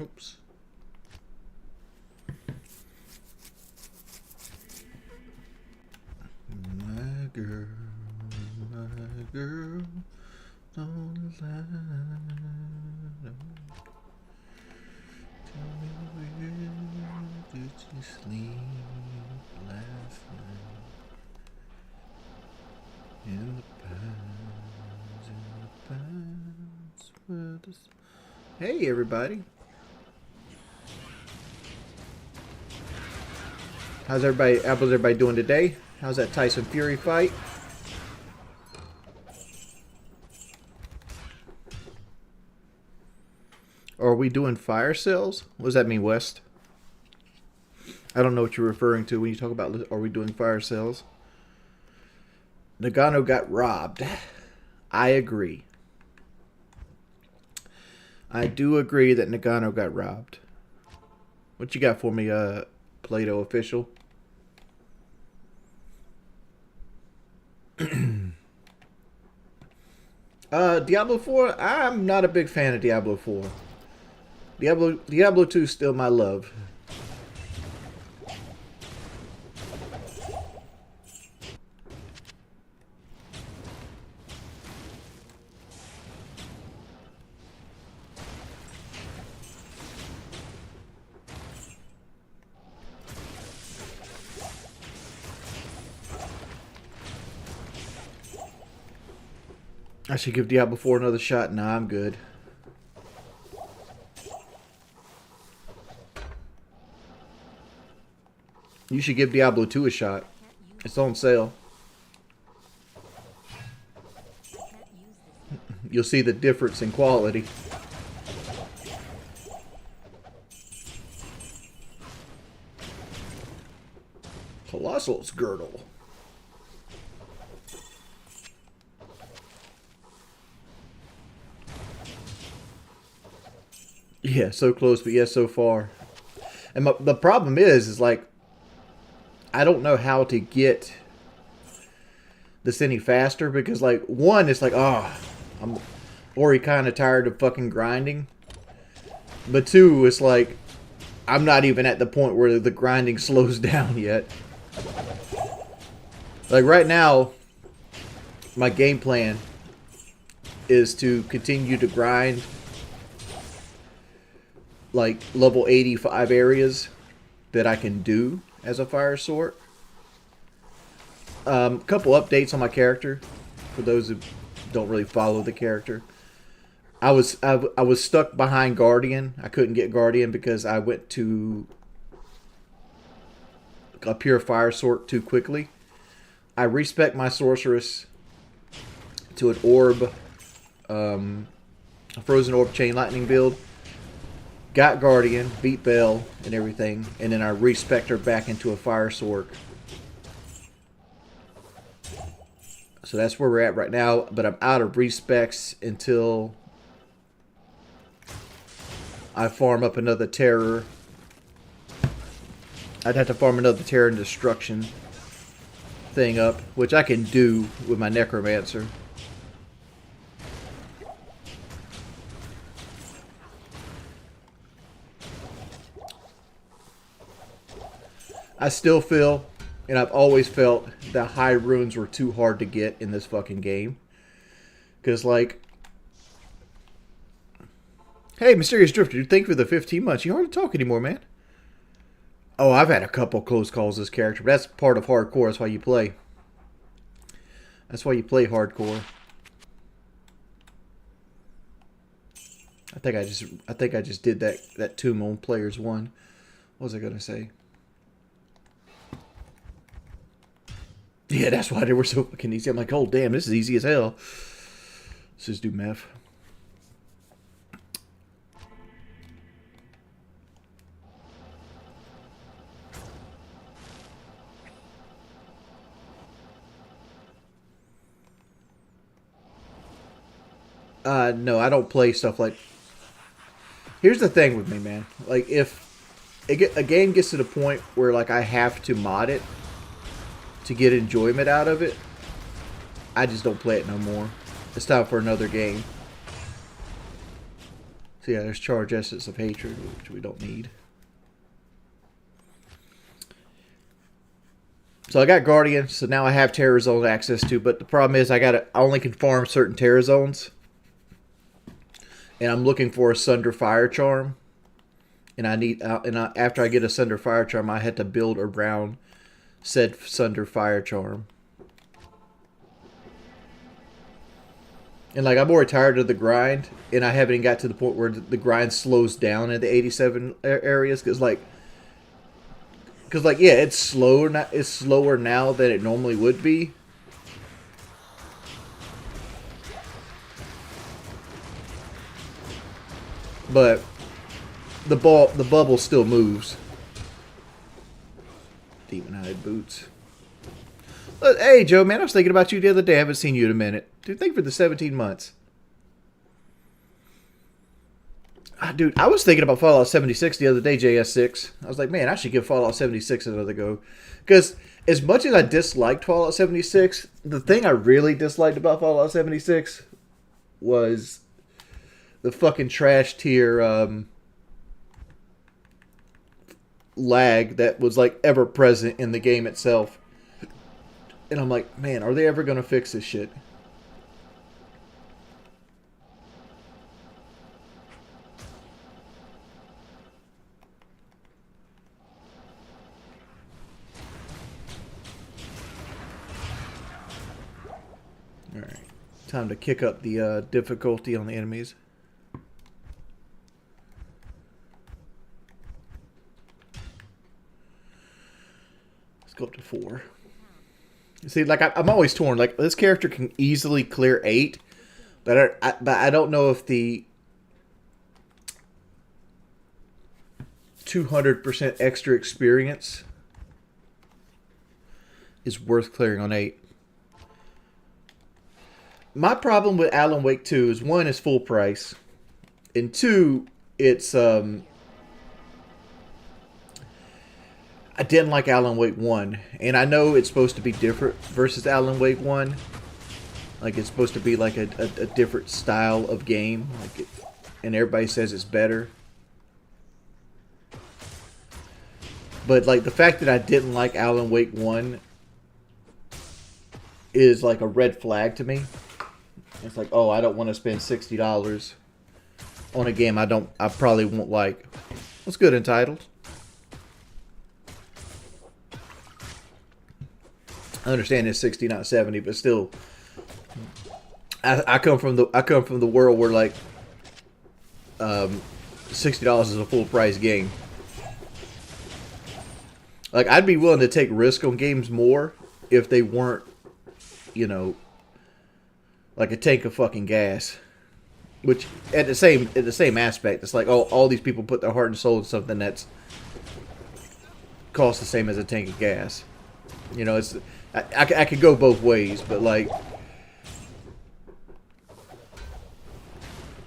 Oops. My girl, don't lie. Tell me where did you sleep last night? In the pines where the... Hey everybody. How's everybody doing today? How's that Tyson Fury fight? Or are we doing fire sales? What does that mean, West? I don't know what you're referring to when you talk about are we doing fire sales? Ngannou got robbed. I agree. I do agree that Ngannou got robbed. What you got for me, Plato official? Diablo 4? I'm not a big fan of Diablo 4. Diablo 2 is still my love. I should give Diablo 4 another shot. Nah, I'm good. You should give Diablo 2 a shot. It's on sale. You'll see the difference in quality. Colossal's Girdle. Yeah, so close, but yeah, so far. And the problem is like, I don't know how to get this any faster because, like, one, it's like, I'm already kind of tired of fucking grinding. But two, it's like, I'm not even at the point where the grinding slows down yet. Like, right now, my game plan is to continue to grind like level 85 areas that I can do as a fire sword. Couple updates on my character for those who don't really follow the character. I was stuck behind Guardian. I couldn't get Guardian because I went to a pure fire sword too quickly. I respec my sorceress to an orb, a frozen orb chain lightning build. Got Guardian, beat Bell and everything, and then I respec her back into a fire sword. So that's where we're at right now, but I'm out of respecs until I farm up another terror. I'd have to farm another terror and destruction thing up, which I can do with my necromancer. I still feel, and I've always felt, that high runes were too hard to get in this fucking game. Because, like... Hey, Mysterious Drifter, dude, thank you for the 15 months. You hardly talk anymore, man. Oh, I've had a couple close calls with this character, but that's part of hardcore. That's why you play. That's why you play hardcore. I think I just did that tomb on Players 1. What was I gonna say? Yeah, that's why they were so fucking easy. I'm like, oh damn, this is easy as hell. Let's just do meth. No, I don't play stuff like... Here's the thing with me, man. Like, if a game gets to the point where, like, I have to mod it to get enjoyment out of it, I just don't play it no more. It's time for another game. So yeah, there's charge essence of hatred, which we don't need. So I got Guardian, so now I have Terror Zone access to, but the problem is I only can farm certain Terror Zones. And I'm looking for a Sunder Fire Charm. And after I get a Sunder Fire Charm, I had to build around said Sunder Fire Charm. And like I'm more tired of the grind, and I haven't even got to the point where the grind slows down in the 87 areas, because yeah, it's slower. It's slower now than it normally would be. But the bubble still moves. Demon-hide boots. Hey, Joe, man, I was thinking about you the other day. I haven't seen you in a minute. Dude, thank you for the 17 months. Dude, I was thinking about Fallout 76 the other day, JS6. I was like, man, I should give Fallout 76 another go. Because as much as I disliked Fallout 76, the thing I really disliked about Fallout 76 was the fucking trash tier lag that was like ever present in the game itself. And I'm like, man, are they ever going to fix this shit? Alright. Time to kick up the difficulty on the enemies. Let's go up to 4. See, like I'm always torn. Like this character can easily clear 8, but I don't know if the 200% extra experience is worth clearing on 8. My problem with Alan Wake 2 is 1, it's full price, and 2, it's I didn't like Alan Wake 1, and I know it's supposed to be different versus Alan Wake 1. Like, it's supposed to be like a different style of game, like and everybody says it's better. But, like, the fact that I didn't like Alan Wake 1 is, like, a red flag to me. It's like, oh, I don't want to spend $60 on a game I probably won't like. What's good, Entitled? I understand it's 60, not 70, but still, I come from the world where like $60 is a full price game. Like I'd be willing to take risk on games more if they weren't, you know, like a tank of fucking gas. Which at the same aspect, it's like, oh, all these people put their heart and soul in something that's costs the same as a tank of gas. You know, it's I could go both ways, but like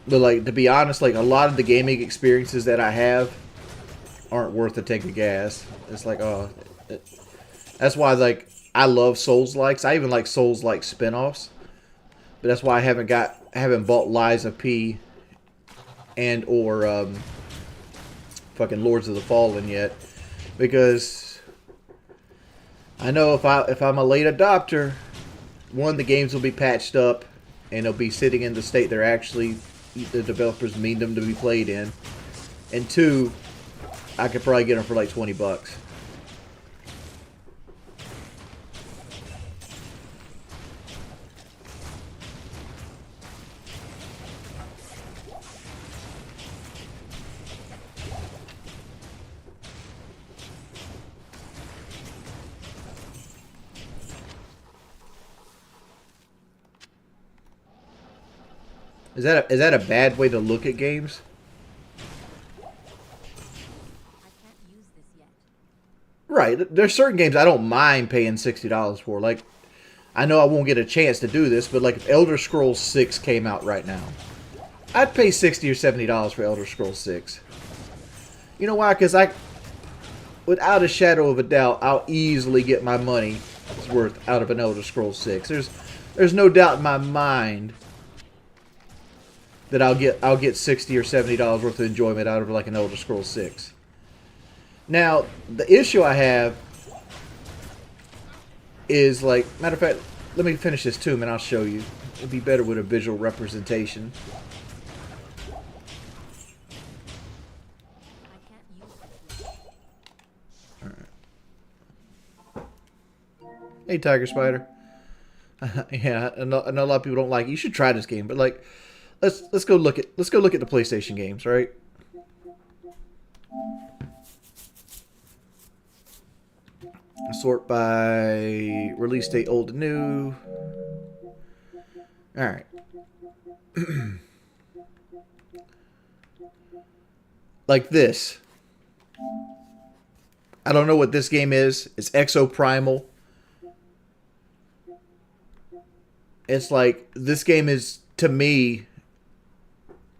to be honest, like a lot of the gaming experiences that I have aren't worth a tank of gas. It's like, oh, that's why like I love Souls-likes. I even like Souls-like spin-offs, but that's why I haven't bought Lies of P and or fucking Lords of the Fallen yet, because I know if I'm a late adopter, one, the games will be patched up and they'll be sitting in the state they're actually the developers mean them to be played in, and 2, I could probably get them for like $20. Is that a bad way to look at games? Right. There's certain games I don't mind paying $60 for. Like, I know I won't get a chance to do this, but like if Elder Scrolls 6 came out right now, I'd pay $60 or $70 for Elder Scrolls 6. You know why? Because without a shadow of a doubt, I'll easily get my money's worth out of an Elder Scrolls 6. There's no doubt in my mind that I'll get $60 or $70 worth of enjoyment out of like an Elder Scrolls 6. Now, the issue I have is like, matter of fact, let me finish this tomb and I'll show you. It'd be better with a visual representation. Hey, Tiger Spider. Yeah, I know a lot of people don't like it. You should try this game, but like, let's go look at the PlayStation games, right? Sort by release date, old and new. All right. Like this. I don't know what this game is. It's Exoprimal. It's like, this game is, to me,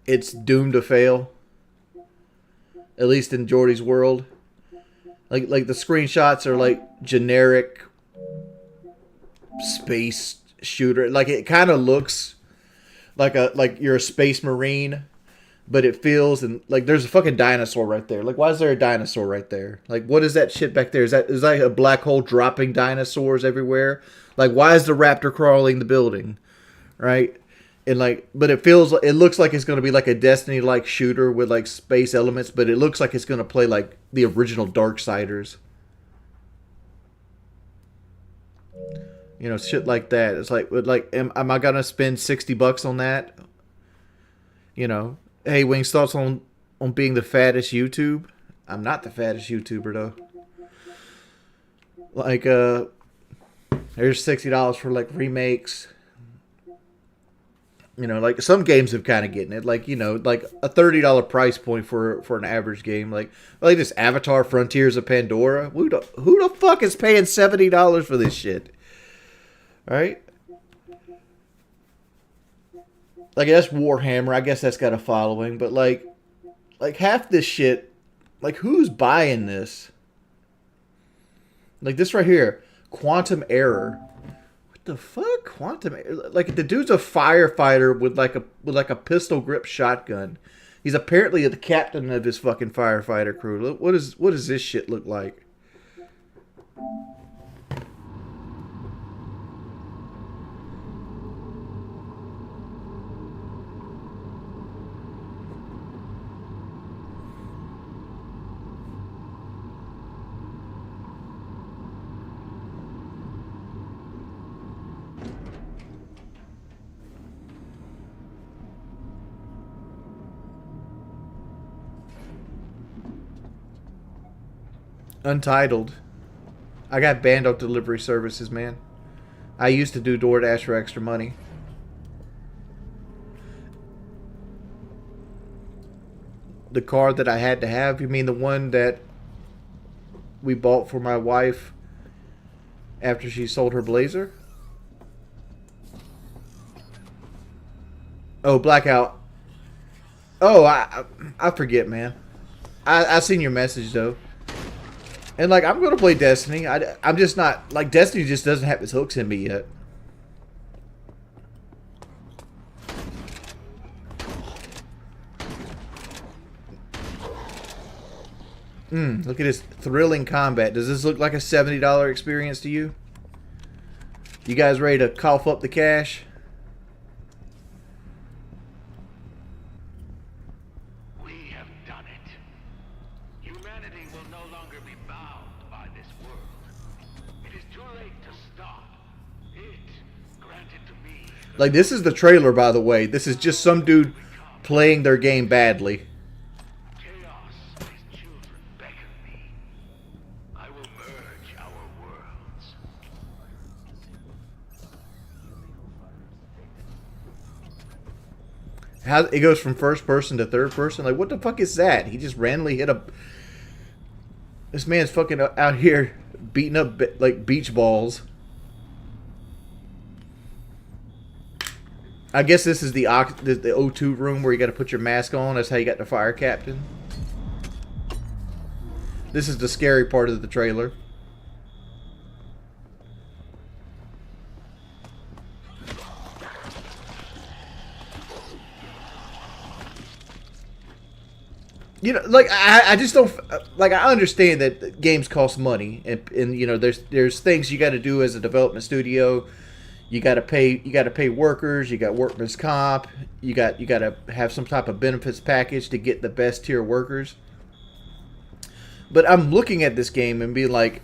it's doomed to fail. At least in Jordy's world. Like the screenshots are like generic space shooter. Like, it kind of looks like you're a space marine, but it feels, and like there's a fucking dinosaur right there. Like, why is there a dinosaur right there? Like, what is that shit back there? Is that a black hole dropping dinosaurs everywhere? Like, why is the raptor crawling the building? Right? And like, but it looks like it's going to be like a Destiny-like shooter with like space elements, but it looks like it's going to play like the original Darksiders. You know, shit like that. It's like, am I going to spend $60 on that? You know, hey, Wings, thoughts on being the fattest YouTube? I'm not the fattest YouTuber though. Like, there's $60 for like remakes. You know, like some games have kind of getting it. Like, you know, like a $30 price point for an average game. Like this Avatar Frontiers of Pandora. Who the fuck is paying $70 for this shit? Right? Like, that's Warhammer. I guess that's got a following. But like half this shit, like, who's buying this? Like this right here. Quantum Error. The fuck? Quantum, like, the dude's a firefighter with like a pistol grip shotgun. He's apparently the captain of his fucking firefighter crew. What does this shit look like? Untitled. I got banned off delivery services, man. I used to do DoorDash for extra money. The car that I had to have? You mean the one that we bought for my wife after she sold her Blazer? Oh, Blackout. Oh, I forget, man. I seen your message, though. And, like, I'm going to play Destiny. I'm just not... Like, Destiny just doesn't have its hooks in me yet. Look at this thrilling combat. Does this look like a $70 experience to you? You guys ready to cough up the cash? Like, this is the trailer, by the way. This is just some dude playing their game badly. I will merge our worlds. How it goes from first person to third person? Like, what the fuck is that? He just randomly hit a... This man's fucking out here beating up, like, beach balls. I guess this is the O2 room where you got to put your mask on. That's how you got the fire captain. This is the scary part of the trailer. You know, like I just don't like. I understand that games cost money, and you know, there's things you got to do as a development studio. You got to pay workers. You got workman's comp. You got to have some type of benefits package to get the best tier workers. But I'm looking at this game and being like,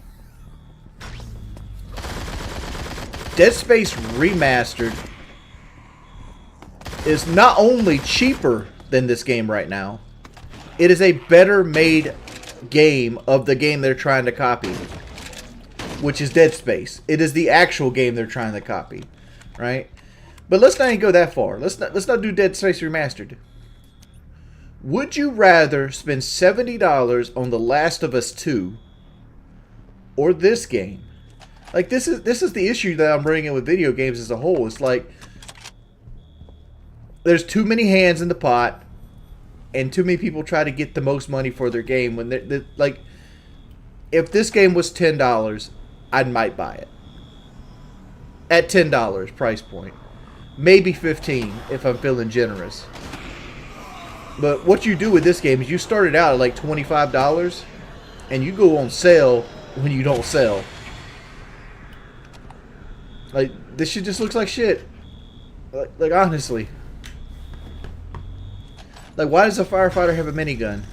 Dead Space Remastered is not only cheaper than this game right now, it is a better made game of the game they're trying to copy, which is Dead Space. It is the actual game they're trying to copy, right? But let's not even go that far. Let's not do Dead Space Remastered. Would you rather spend $70 on The Last of Us 2 or this game? Like, this is the issue that I'm bringing with video games as a whole. It's like there's too many hands in the pot, and too many people try to get the most money for their game. When they're like, if this game was $10, I might buy it at $10 price point, maybe $15 if I'm feeling generous. But what you do with this game is you start it out at like $25, and you go on sale when you don't sell. Like, this shit just looks like shit. Like honestly. Like, why does a firefighter have a minigun?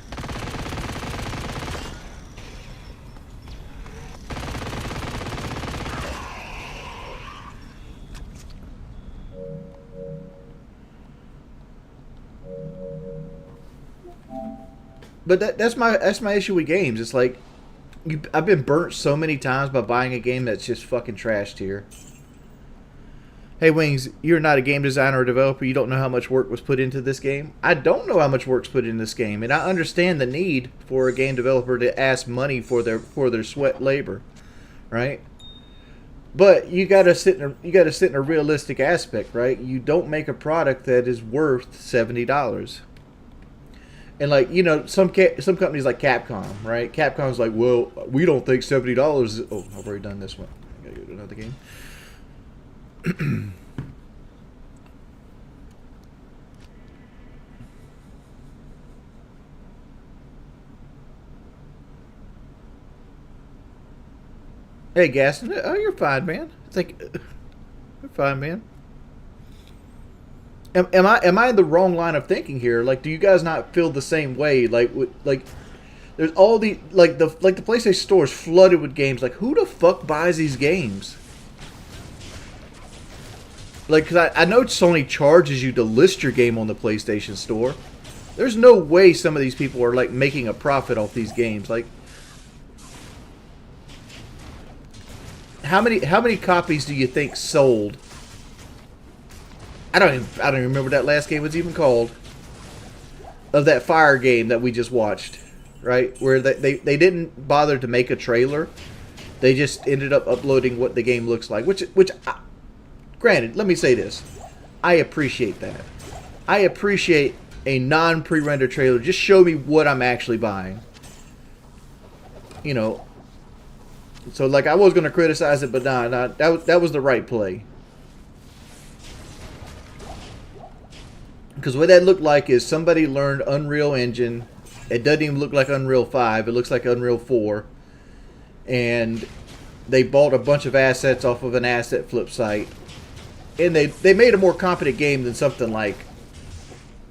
But that's my issue with games. It's like, I've been burnt so many times by buying a game that's just fucking trash tier. Hey Wings, you're not a game designer or developer. You don't know how much work was put into this game. I don't know how much work's put in this game, and I understand the need for a game developer to ask money for their sweat labor, right? But you gotta sit in a realistic aspect, right? You don't make a product that is worth $70. And like, you know, some companies like Capcom, right? Capcom's like, well, we don't think $70 is... Oh, I've already done this one. I gotta go to another game. Hey, Gaston. Oh, you're fine, man. It's like, you're fine, man. Am I in the wrong line of thinking here? Like, do you guys not feel the same way? Like, there's all the the PlayStation Store is flooded with games. Like, who the fuck buys these games? Like, because I know Sony charges you to list your game on the PlayStation Store. There's no way some of these people are, like, making a profit off these games. Like, how many copies do you think sold? I don't even remember what that last game was even called. Of that fire game that we just watched, right? Where they didn't bother to make a trailer. They just ended up uploading what the game looks like, which granted, let me say this. I appreciate that. I appreciate a non-pre-rendered trailer. Just show me what I'm actually buying. You know. So, like, I was going to criticize it, but nah, that was the right play. Because what that looked like is somebody learned Unreal Engine. It doesn't even look like Unreal 5. It looks like Unreal 4. And they bought a bunch of assets off of an asset flip site. And they made a more competent game than something like,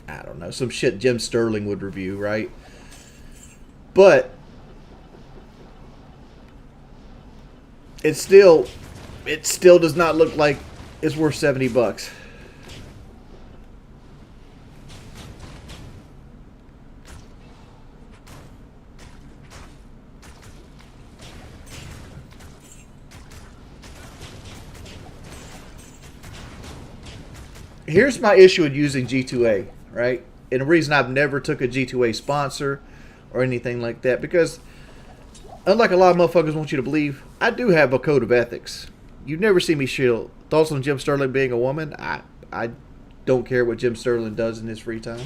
I don't know, some shit Jim Sterling would review, right? But it still does not look like it's worth $70. Here's my issue with using G2A, right? And the reason I've never took a G2A sponsor or anything like that, because unlike a lot of motherfuckers want you to believe, I do have a code of ethics. You've never seen me shield. Thoughts on Jim Sterling being a woman? I don't care what Jim Sterling does in his free time.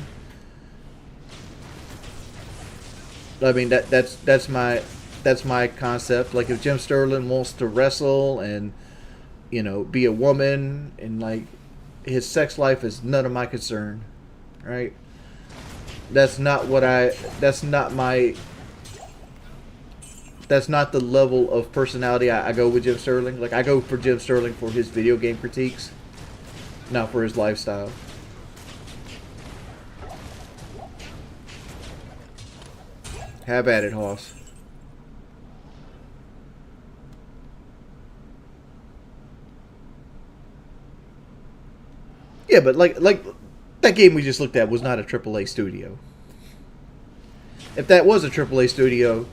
I mean, that's my concept. Like, if Jim Sterling wants to wrestle and, you know, be a woman, and like, his sex life is none of my concern, right? That's not what I. That's not my. That's not the level of personality I go with Jim Sterling. Like, I go for Jim Sterling for his video game critiques, not for his lifestyle. Have at it, Hoss. Yeah, but like that game we just looked at was not a AAA studio. If that was a AAA studio,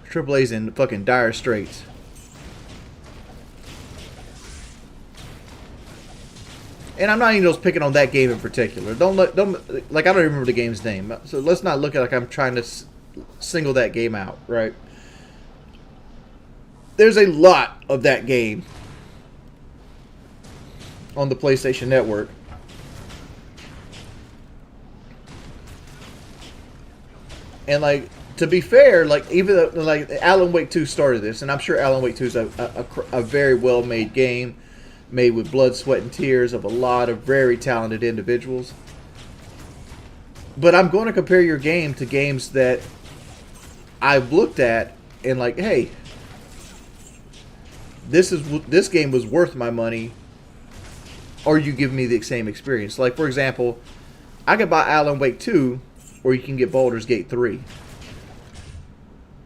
AAA's in fucking dire straits. And I'm not even just picking on that game in particular. Don't like I don't even remember the game's name. So let's not look at like I'm trying to single that game out, right? There's a lot of that game on the PlayStation Network. And like, to be fair, like, even though, like, Alan Wake 2 started this, and I'm sure Alan Wake 2 is a very well made game, made with blood, sweat, and tears of a lot of very talented individuals. But I'm going to compare your game to games that I've looked at and like, hey, this game was worth my money, or you give me the same experience. Like, for example, I could buy Alan Wake 2, or you can get Baldur's Gate 3.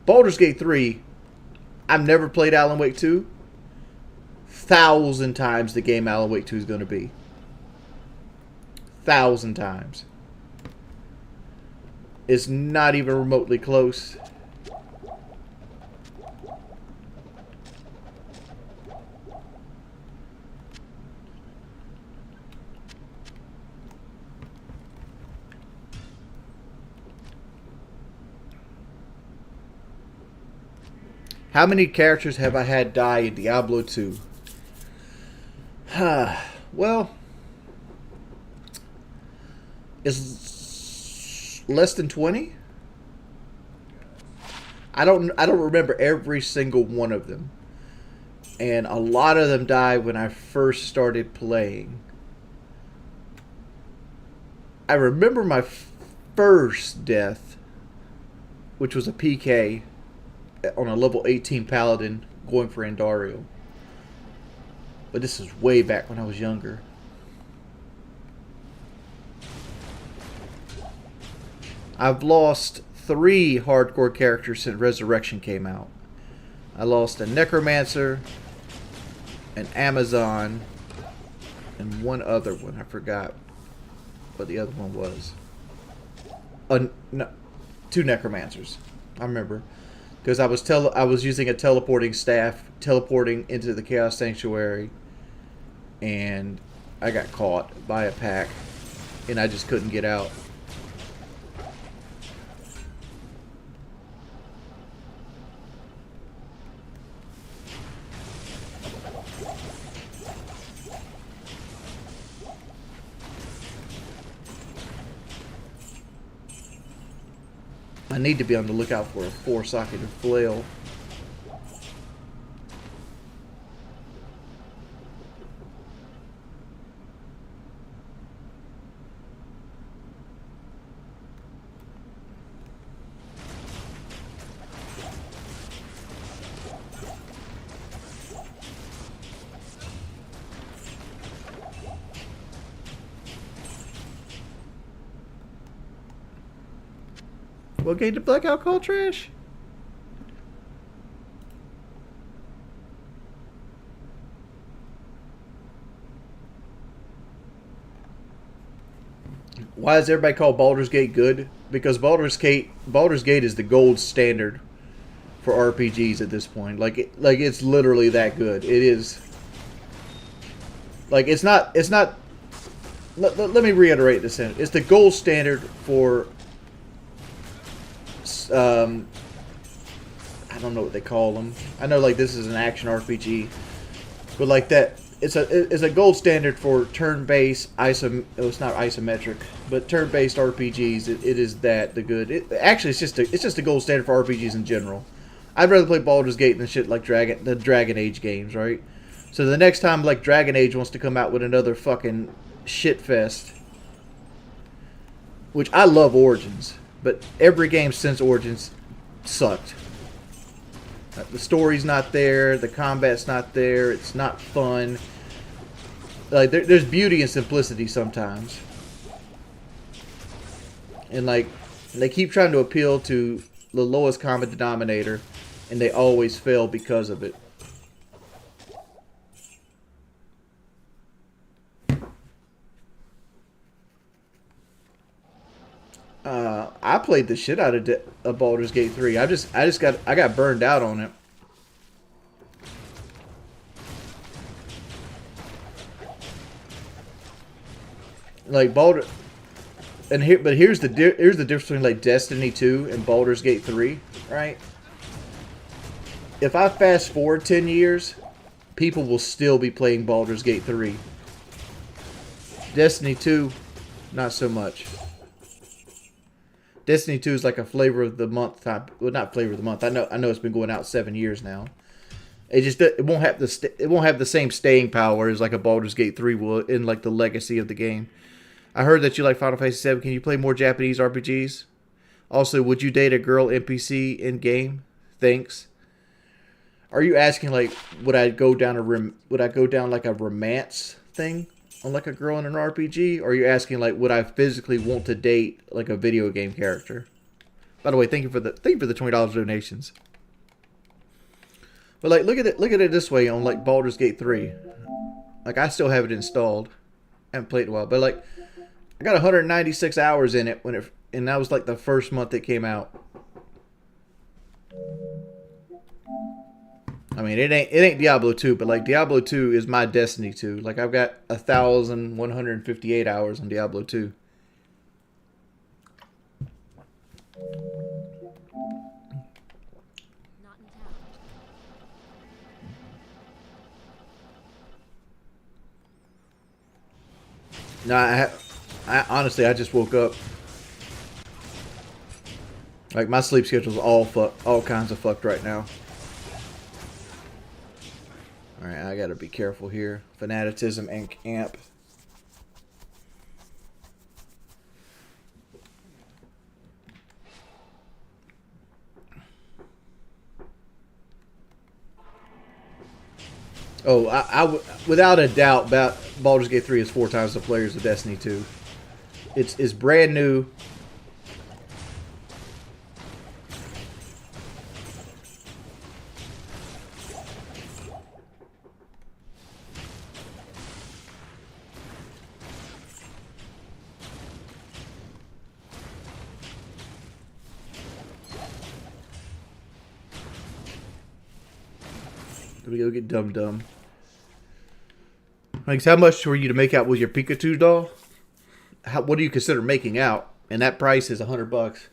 Baldur's Gate 3, I've never played Alan Wake 2. 1,000 times the game Alan Wake 2 is going to be. 1,000 times. It's not even remotely close. How many characters have I had die in Diablo 2? Well, it's less than 20. I don't remember every single one of them, and a lot of them died when I first started playing. I remember my first death, which was a PK on a level 18 paladin going for Andario. But this is way back when I was younger. I've lost 3 hardcore characters since Resurrection came out. I lost a Necromancer, an Amazon, and one other one. I forgot what the other one was. No, 2 Necromancers. I remember. Because I was using a teleporting staff, teleporting into the Chaos Sanctuary, and I got caught by a pack, and I just couldn't get out. I need to be on the lookout for a 4-socketed flail. What game did Blackout call trash? Why does everybody call Baldur's Gate good? Because Baldur's Gate is the gold standard for RPGs at this point. Like it's literally that good. It is. Like it's not. Let me reiterate this. It's the gold standard for. I don't know what they call them. I know like this is an action RPG, but like that, it's a gold standard for turn-based it's not isometric, but turn-based RPGs. It is that the good. Actually, it's just a gold standard for RPGs in general. I'd rather play Baldur's Gate than shit like the Dragon Age games, right? So the next time like Dragon Age wants to come out with another fucking shit fest, which I love Origins, but every game since Origins sucked. The story's not there, the combat's not there, it's not fun. Like there's beauty and simplicity sometimes, and like they keep trying to appeal to the lowest common denominator, and they always fail because of it. I played the shit out of Baldur's Gate 3. I got burned out on it. Like Baldur, and here, but here's the difference between like Destiny 2 and Baldur's Gate 3, right? If I fast forward 10 years, people will still be playing Baldur's Gate 3. Destiny 2, not so much. Destiny 2 is like a flavor of the month type. Well, not flavor of the month. I know it's been going out 7 years now. It won't have the same staying power as like a Baldur's Gate 3 will in like the legacy of the game. I heard that you like Final Fantasy 7. Can you play more Japanese RPGs? Also, would you date a girl NPC in game? Thanks. Are you asking like would I go down like a romance thing on like a girl in an RPG? Or are you asking like would I physically want to date like a video game character? By the way, thank you for the $20 donations. But like look at it this way on like Baldur's Gate 3. Like I still have it installed. I haven't played it in a while, but like I got 196 hours in it and that was like the first month it came out. I mean, it ain't Diablo 2, but like Diablo 2 is my Destiny 2. Like I've got 1,158 hours on Diablo 2. No, I honestly, I just woke up. Like my sleep schedule's all kinds of fucked right now. All right, I gotta be careful here. Fanaticism and amp. Oh, I without a doubt, Baldur's Gate 3 is 4 times the players of Destiny 2. It's brand new. Let me go get Dum Dum. Like, how much were you to make out with your Pikachu doll? What do you consider making out? And that price is $100.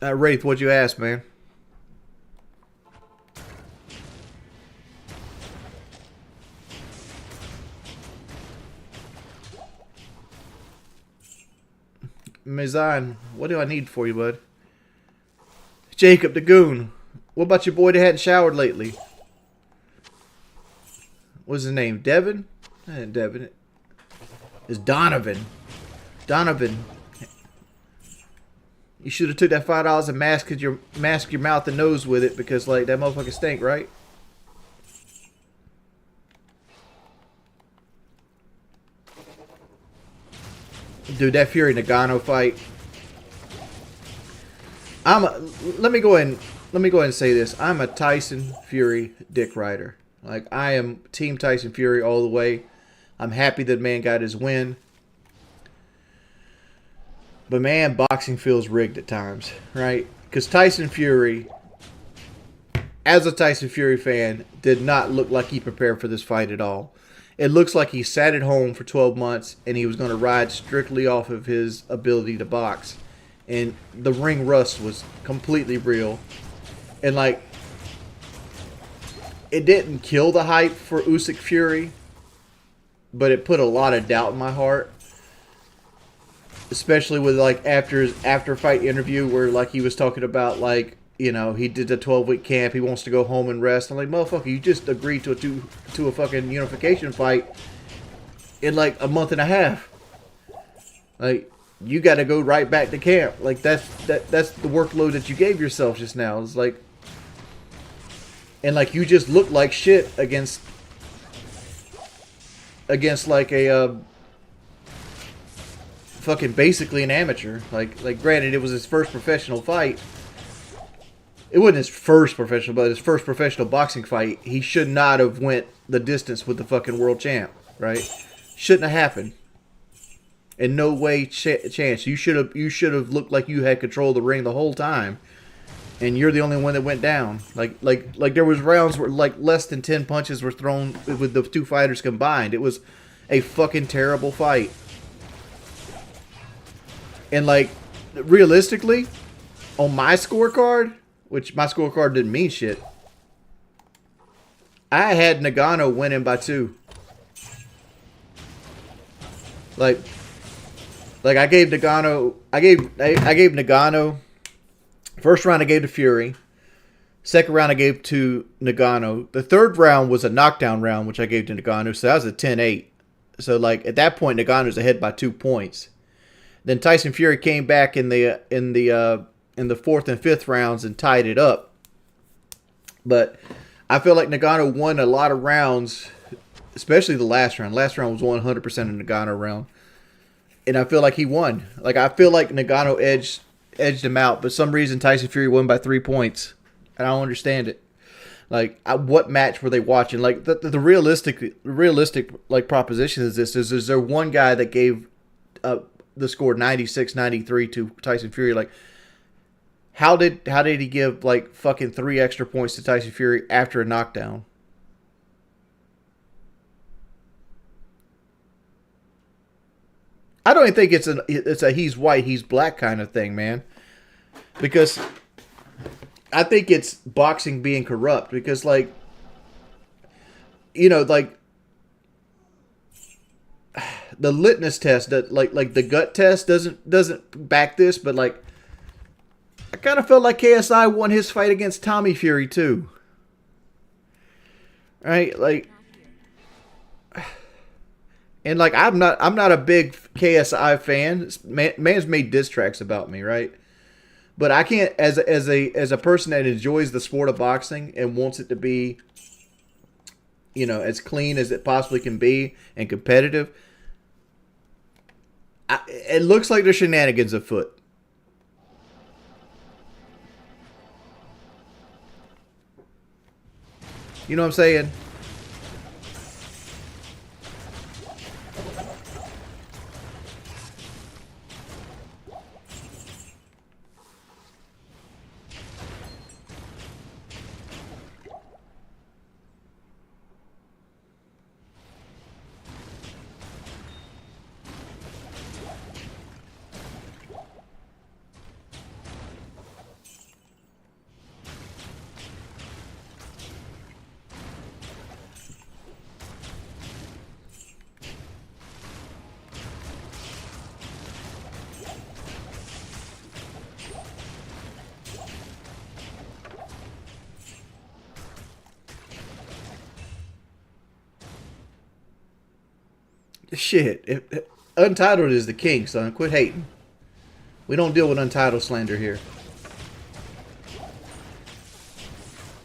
Wraith, what'd you ask, man? Mizan, what do I need for you, bud? Jacob the Goon. What about your boy that hadn't showered lately? What's his name? Devin? Devin. It's Donovan. Donovan. You should have took that $5 and mask your mouth and nose with it because like that motherfucker stink, right? Dude, that Fury Ngannou fight. Let me go ahead and say this. I'm a Tyson Fury dick rider. Like I am Team Tyson Fury all the way. I'm happy that man got his win. But man, boxing feels rigged at times, right? Because Tyson Fury, as a Tyson Fury fan, did not look like he prepared for this fight at all. It looks like he sat at home for 12 months and he was going to ride strictly off of his ability to box. And the ring rust was completely real. And like, it didn't kill the hype for Usyk Fury, but it put a lot of doubt in my heart. Especially with like after his after fight interview where like he was talking about like you know, he did a 12-week camp. He wants to go home and rest. I'm like, motherfucker, you just agreed to a fucking unification fight in like a month and a half. Like, you got to go right back to camp. Like, that's the workload that you gave yourself just now. It's like, and like, you just look like shit against like a fucking basically an amateur. Like granted, it was his first professional fight. It wasn't his first professional, but his first professional boxing fight. He should not have went the distance with the fucking world champ, right? Shouldn't have happened. In no way chance. You should have looked like you had control of the ring the whole time, and you're the only one that went down. Like there was rounds where like less than 10 punches were thrown with the two fighters combined. It was a fucking terrible fight. And like, realistically, on my scorecard, which my scorecard didn't mean shit, I had Ngannou winning by 2. Like I gave Ngannou, I gave Ngannou. First round I gave to Fury. Second round I gave to Ngannou. The third round was a knockdown round, which I gave to Ngannou. So that was a 10-8. So like at that point, Ngannou's ahead by 2 points. Then Tyson Fury came back in the fourth and fifth rounds and tied it up. But I feel like Ngannou won a lot of rounds, especially the last round. Last round was 100% a Ngannou round. And I feel like he won. Like, I feel like Ngannou edged him out, but some reason Tyson Fury won by 3 points. And I don't understand it. Like, what match were they watching? Like, the realistic like proposition is this: is there one guy that gave the score 96-93 to Tyson Fury? Like, how did he give like fucking 3 extra points to Tyson Fury after a knockdown? I don't even think it's a he's white, he's black kind of thing, man. Because I think it's boxing being corrupt. Because, like, you know, like, the litmus test, that like the gut test doesn't back this, but like, I kind of felt like KSI won his fight against Tommy Fury too. Right? Like, and like, I'm not a big KSI fan. Man's made diss tracks about me, right? But I can't, as a person that enjoys the sport of boxing and wants it to be, you know, as clean as it possibly can be and competitive, it looks like there's shenanigans afoot. You know what I'm saying? Shit. Untitled is the king, son. Quit hating. We don't deal with untitled slander here.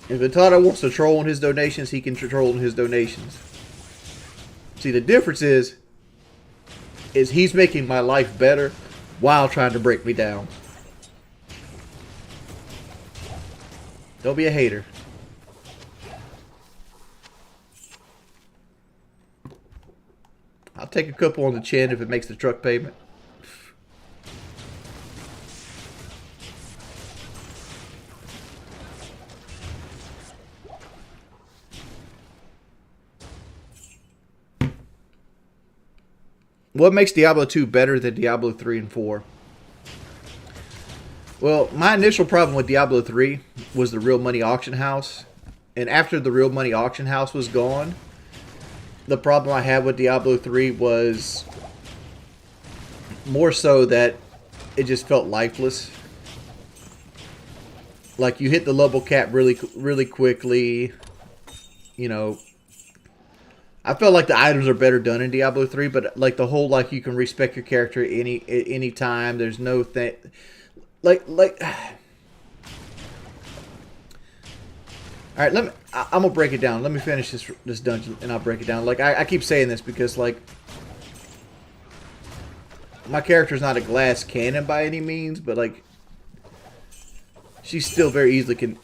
If Untitled wants to troll on his donations, he can troll on his donations. See, the difference is he's making my life better while trying to break me down. Don't be a hater. I'll take a couple on the chin if it makes the truck payment. What makes Diablo 2 better than Diablo 3 and 4? Well, my initial problem with Diablo 3 was the Real Money Auction House. And after the Real Money Auction House was gone, the problem I had with Diablo 3 was more so that it just felt lifeless. like you hit the level cap really quickly. You know, I felt like the items are better done in Diablo 3, but like the whole like you can respec your character at any time. There's no thing like all right, I'm gonna break it down. Let me finish this dungeon, and I'll break it down. Like I keep saying this because like my character's not a glass cannon by any means, but like she still very easily can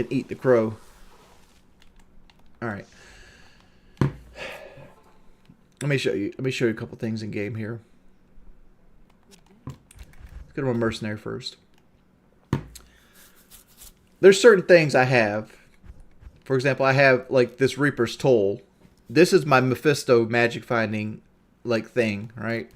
eat the crow. All right, let me show you a couple things in game here. Let's go to my mercenary first. There's certain things I have. For example, I have like this Reaper's Toll. This is my Mephisto magic finding like thing, right?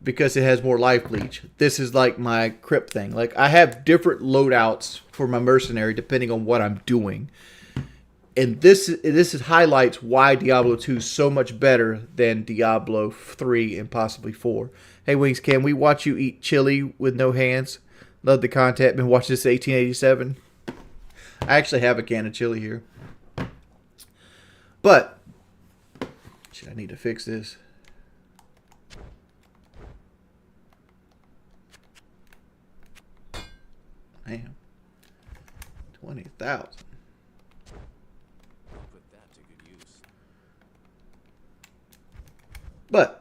Because it has more life leech. This is like my crypt thing. Like I have different loadouts for my mercenary depending on what I'm doing. And this highlights why Diablo 2 is so much better than Diablo 3 and possibly 4. Hey Wings, can we watch you eat chili with no hands? Love the content. Been watching this 1887. I actually have a can of chili here. But, shit, I need to fix this. Damn. 20,000. Put that to good use. But,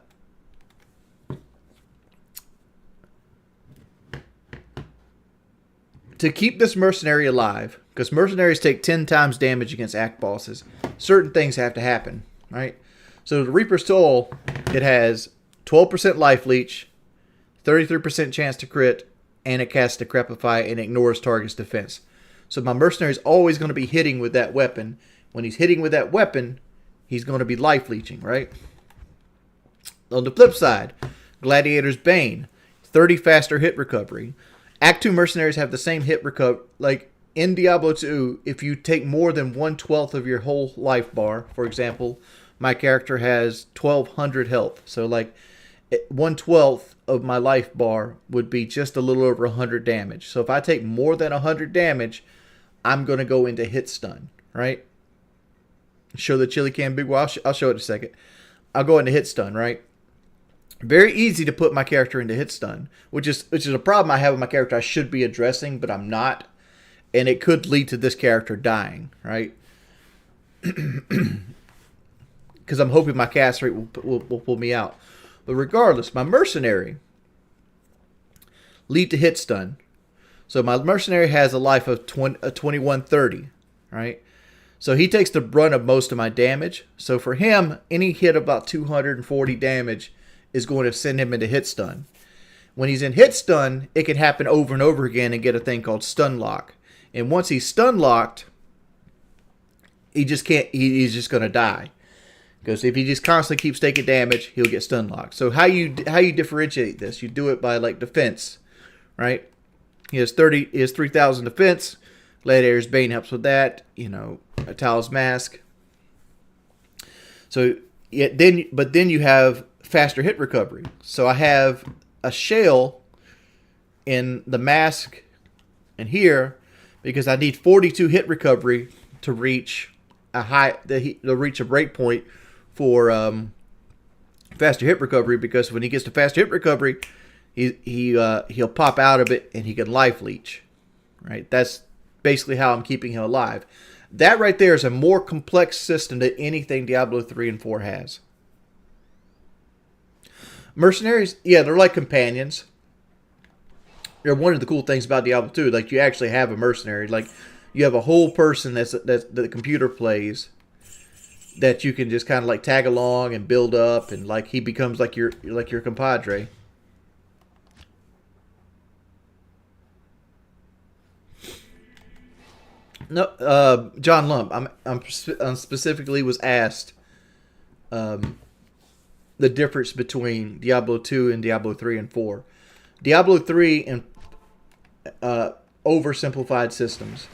to keep this mercenary alive, because mercenaries take 10 times damage against act bosses, certain things have to happen, right? So the Reaper's Toll, it has 12% life leech, 33% chance to crit, and it casts Decrepify and ignores target's defense. So my mercenary is always going to be hitting with that weapon. When he's hitting with that weapon, he's going to be life leeching, right? On the flip side, Gladiator's Bane, 30 faster hit recovery. Act 2 mercenaries have the same hit recovery. Like in Diablo 2, if you take more than 1/12 of your whole life bar, for example, my character has 1200 health. So like 1/12 of my life bar would be just a little over 100 damage. So if I take more than 100 damage, I'm going to go into hit stun, right? Show the chili can big. Well, I'll show it in a second. I'll go into hit stun, right? Very easy to put my character into hit stun, which is a problem I have with my character I should be addressing, but I'm not. And it could lead to this character dying, right? Because I'm hoping my cast rate will pull me out. But regardless, my mercenary lead to hit stun. So my mercenary has a life of 2130, right? So he takes the brunt of most of my damage. So for him, any hit about 240 damage is going to send him into hit stun. When he's in hit stun, it can happen over and over again and get a thing called stun lock. And once he's stun locked, he just can't. He's just going to die. Because if he just constantly keeps taking damage, he'll get stun locked. So how you differentiate this? You do it by like defense, right? He has 3,000 defense. Gladiator's Bane helps with that. You know, Atal's Mask. So then you have faster hit recovery. So I have a shell in the mask and here because I need 42 hit recovery to reach to reach a break point for faster hit recovery, because when he gets to faster hit recovery, he'll pop out of it and he can life leech. Right? That's basically how I'm keeping him alive. That right there is a more complex system than anything Diablo 3 and 4 has. Mercenaries, yeah, they're like companions. They're one of the cool things about Diablo 2. Like, you actually have a mercenary. Like, you have a whole person that the computer plays that you can just kind of like tag along and build up, and like he becomes like your compadre. No, John Lump. I'm specifically was asked the difference between Diablo 2 and Diablo 3 and 4. Diablo 3 and oversimplified systems.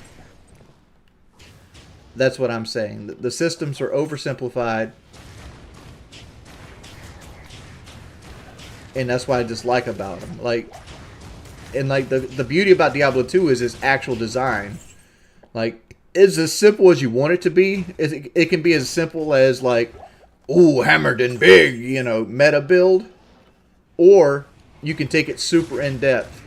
That's what I'm saying. The systems are oversimplified, and that's what I dislike about them. Like, and like the beauty about Diablo 2 is its actual design. Like, it's as simple as you want it to be. It can be as simple as like, ooh, hammered and big, you know, meta build, or you can take it super in depth.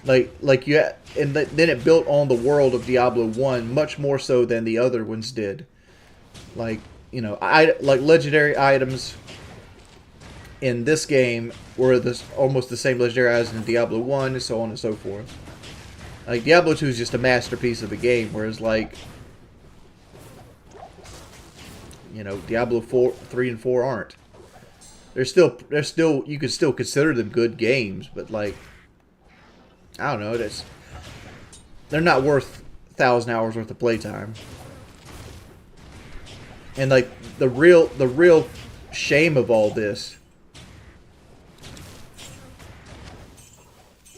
Like you, and then it built on the world of Diablo 1 much more so than the other ones did. Like, you know, like legendary items in this game were almost the same legendary items in Diablo 1, and so on and so forth. Like, Diablo 2 is just a masterpiece of a game, whereas, like, you know, Diablo 4, 3, and 4 aren't. They're still, you could still consider them good games, but, like, I don't know, they're not worth 1,000 hours worth of playtime. And, like, the real shame of all this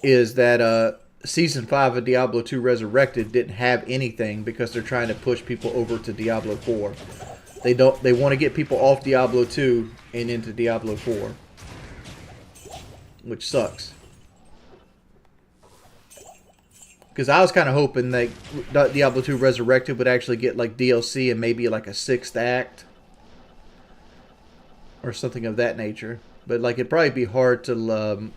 is that, Season 5 of Diablo 2 Resurrected didn't have anything because they're trying to push people over to Diablo 4. They want to get people off Diablo 2 and into Diablo 4. Which sucks. Because I was kind of hoping that Diablo 2 Resurrected would actually get like DLC and maybe like a 6th act. Or something of that nature. But like it'd probably be hard to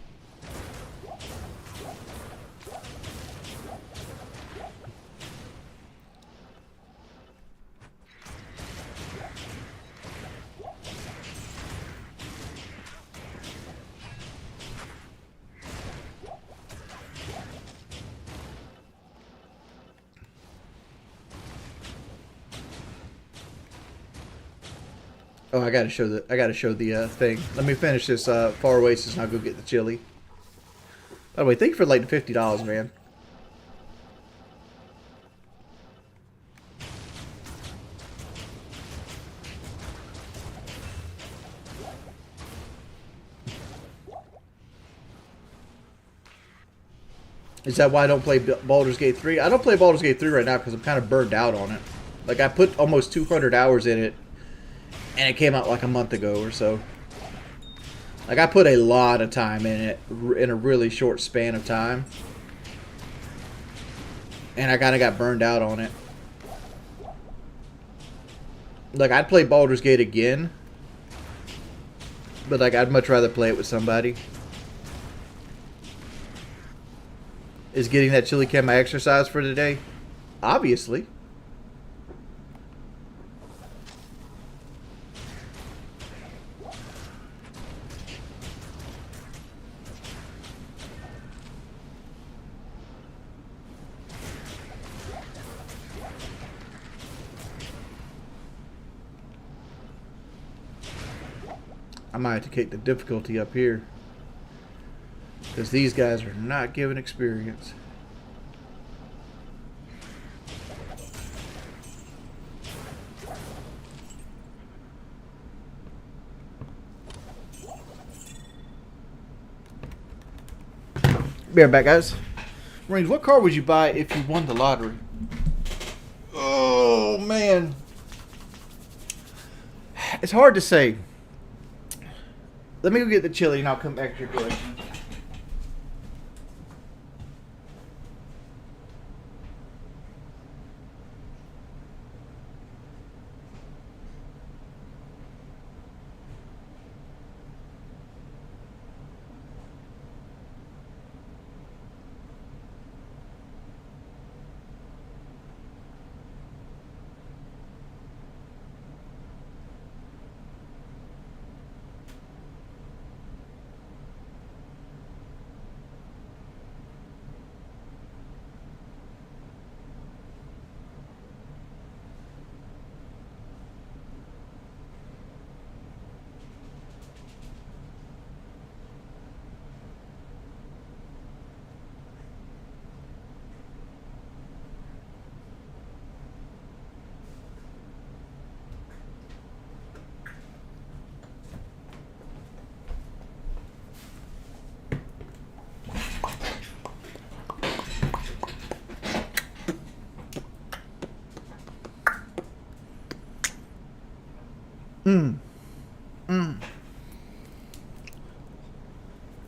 Oh, I gotta show the thing. Let me finish this Far Oasis and I'll go get the chili. By the way, thank you for like the $50, man. Is that why I don't play Baldur's Gate 3? I don't play Baldur's Gate 3 right now because I'm kind of burned out on it. Like, I put almost 200 hours in it, and it came out like a month ago or so. Like, I put a lot of time in it in a really short span of time. And I kind of got burned out on it. Like, I'd play Baldur's Gate again. But, like, I'd much rather play it with somebody. Is getting that chili cam my exercise for today? Obviously. I might have to kick the difficulty up here. Because these guys are not giving experience. Be right back, guys. Marines, what car would you buy if you won the lottery? Oh, man. It's hard to say. Let me go get the chili and I'll come back to your question.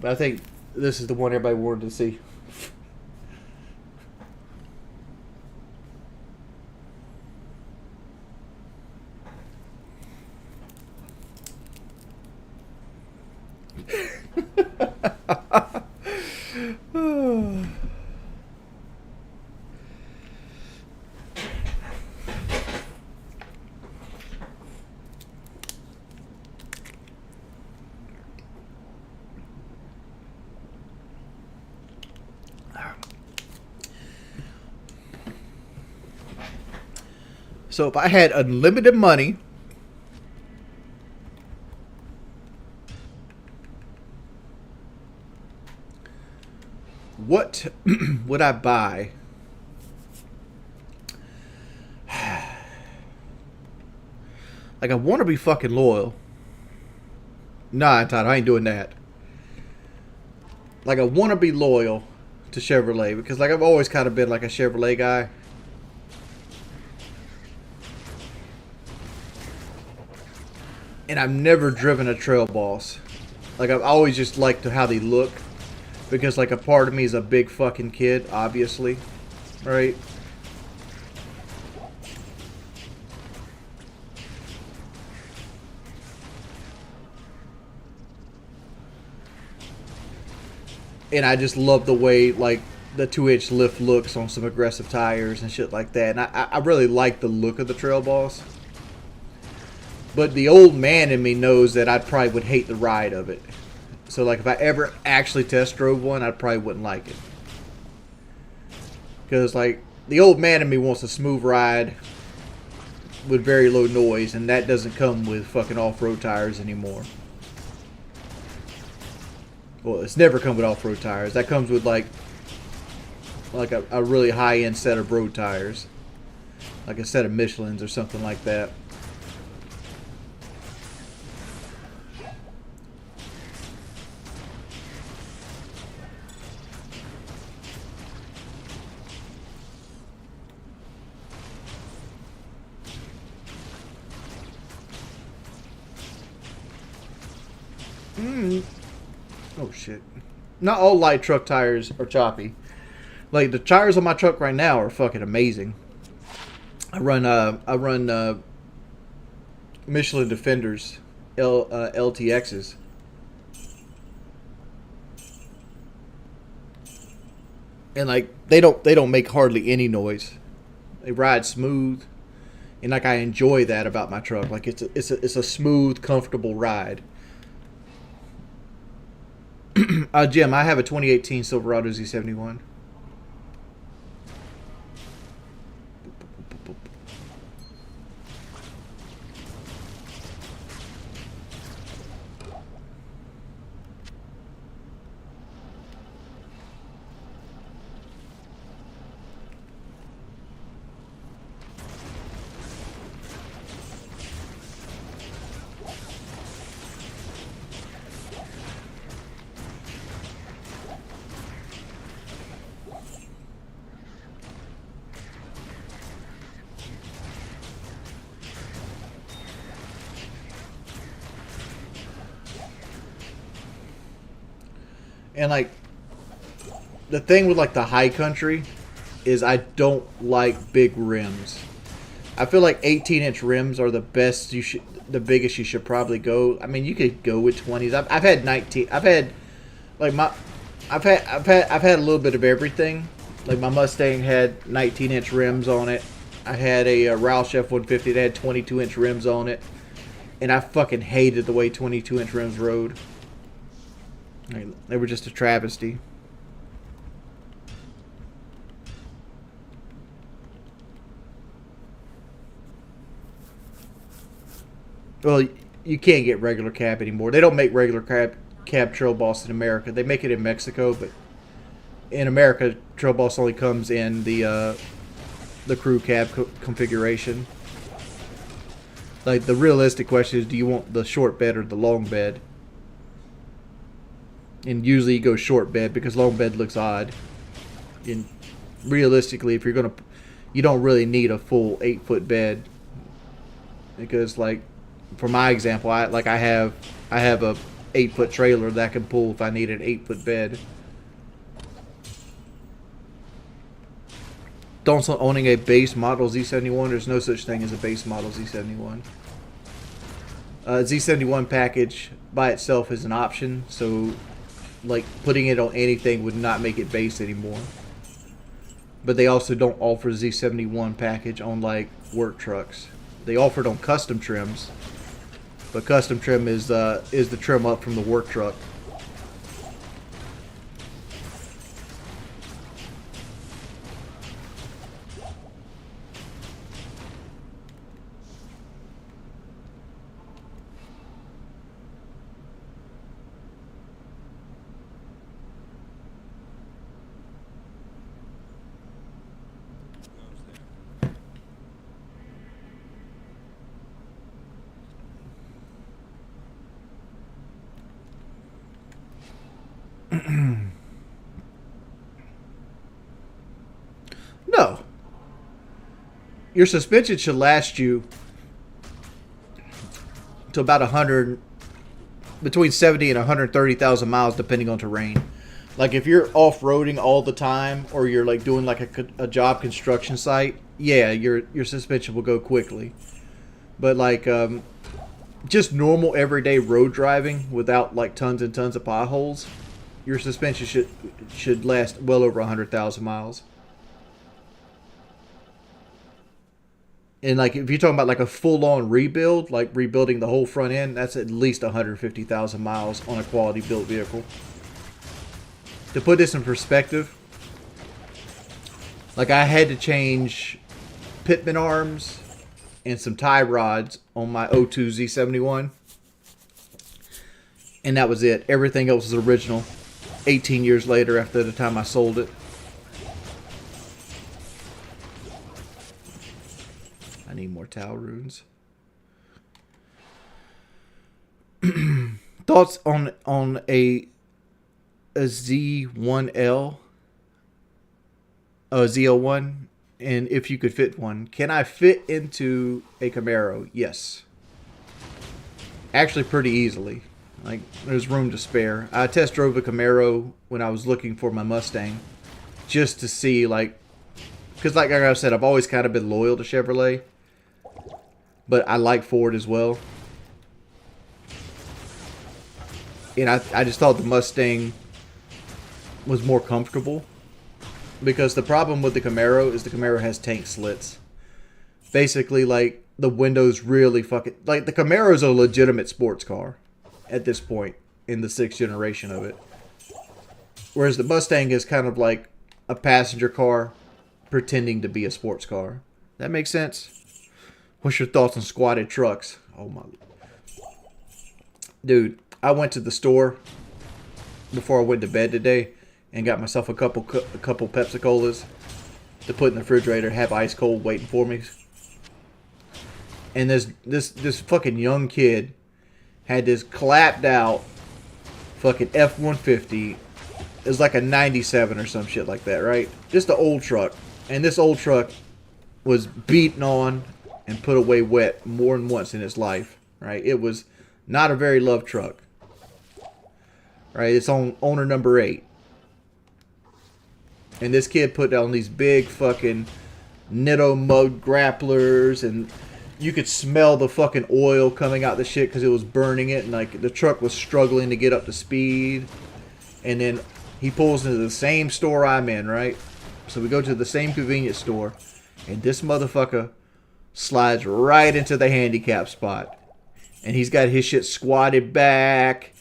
But I think this is the one everybody wanted to see. So if I had unlimited money, what would I buy? Like, I want to be fucking loyal. Nah, Todd, I ain't doing that. Like, I want to be loyal to Chevrolet because, like, I've always kind of been like a Chevrolet guy. And I've never driven a Trail Boss. Like, I've always just liked how they look. Because, like, a part of me is a big fucking kid, obviously. Right? And I just love the way, like, the 2-inch lift looks on some aggressive tires and shit like that. And I really like the look of the Trail Boss. But the old man in me knows that I probably would hate the ride of it. So, like, if I ever actually test drove one, I probably wouldn't like it. Because, like, the old man in me wants a smooth ride with very low noise, and that doesn't come with fucking off-road tires anymore. Well, it's never come with off-road tires. That comes with, like a really high-end set of road tires. Like a set of Michelins or something like that. Oh shit. Not all light truck tires are choppy. Like, the tires on my truck right now are fucking amazing. I run Michelin Defenders LTXs. And, like, they don't make hardly any noise. They ride smooth. And, like, I enjoy that about my truck. Like, it's a smooth, comfortable ride. Jim, I have a 2018 Silverado Z71. And, like, the thing with, like, the high country is I don't like big rims. I feel like 18-inch rims are the best. The biggest you should probably go. I mean, you could go with 20s. I've had 19. I've had a little bit of everything. Like, my Mustang had 19-inch rims on it. I had a Roush F-150 that had 22-inch rims on it, and I fucking hated the way 22-inch rims rode. They were just a travesty. Well, you can't get regular cab anymore. They don't make regular cab Trail Boss in America. They make it in Mexico, but in America, Trail Boss only comes in the crew cab configuration. Like, the realistic question is, do you want the short bed or the long bed? And usually you go short bed because long bed looks odd. And realistically, if you're gonna, you don't really need a full 8-foot bed. Because, like, for my example, I have a 8-foot trailer that I can pull if I need an 8-foot bed. Also, owning a base model Z71, there's no such thing as a base model Z71. Z71 package by itself is an option. So, like, putting it on anything would not make it base anymore. But they also don't offer Z71 package on, like, work trucks. They offer it on custom trims. But custom trim is the trim up from the work truck. No. Your suspension should last you to about 100, between 70 and 130,000 miles, depending on terrain. Like if you're off-roading all the time, or you're like doing like a job construction site, yeah, your suspension will go quickly. But like just normal everyday road driving without like tons and tons of potholes, your suspension should last well over 100,000 miles. And like if you're talking about like a full-on rebuild, like rebuilding the whole front end, that's at least 150,000 miles on a quality built vehicle. To put this in perspective, like I had to change pitman arms and some tie rods on my O2 Z71, and that was it. Everything else was original. 18 years later, after the time I sold it. I need more towel runes. Thoughts on a Z1L, Z01, and if you could fit one. Can I fit into a Camaro? Yes. Actually, pretty easily. Like, there's room to spare. I test drove a Camaro when I was looking for my Mustang, just to see, like, because like I said, I've always kind of been loyal to Chevrolet, but I like Ford as well. And I just thought the Mustang was more comfortable, because the problem with the Camaro is the Camaro has tank slits. Basically, like, the windows really fucking... Like, the Camaro is a legitimate sports car at this point in the 6th generation of it. Whereas the Mustang is kind of like a passenger car pretending to be a sports car. That makes sense? What's your thoughts on squatted trucks? Oh my... Dude, I went to the store before I went to bed today and got myself a couple Pepsi Colas to put in the refrigerator, have ice cold waiting for me. And this fucking young kid had this clapped out fucking F-150. It was like a 97 or some shit like that, right? Just an old truck. And this old truck was beaten on and put away wet more than once in its life, right? It was not a very loved truck. Right? It's on owner number 8. And this kid put down these big fucking Nitto mud grapplers, and you could smell the fucking oil coming out the shit because it was burning it, and like the truck was struggling to get up to speed. And then he pulls into the same store I'm in, right? So we go to the same convenience store, and this motherfucker slides right into the handicap spot. And he's got his shit squatted back.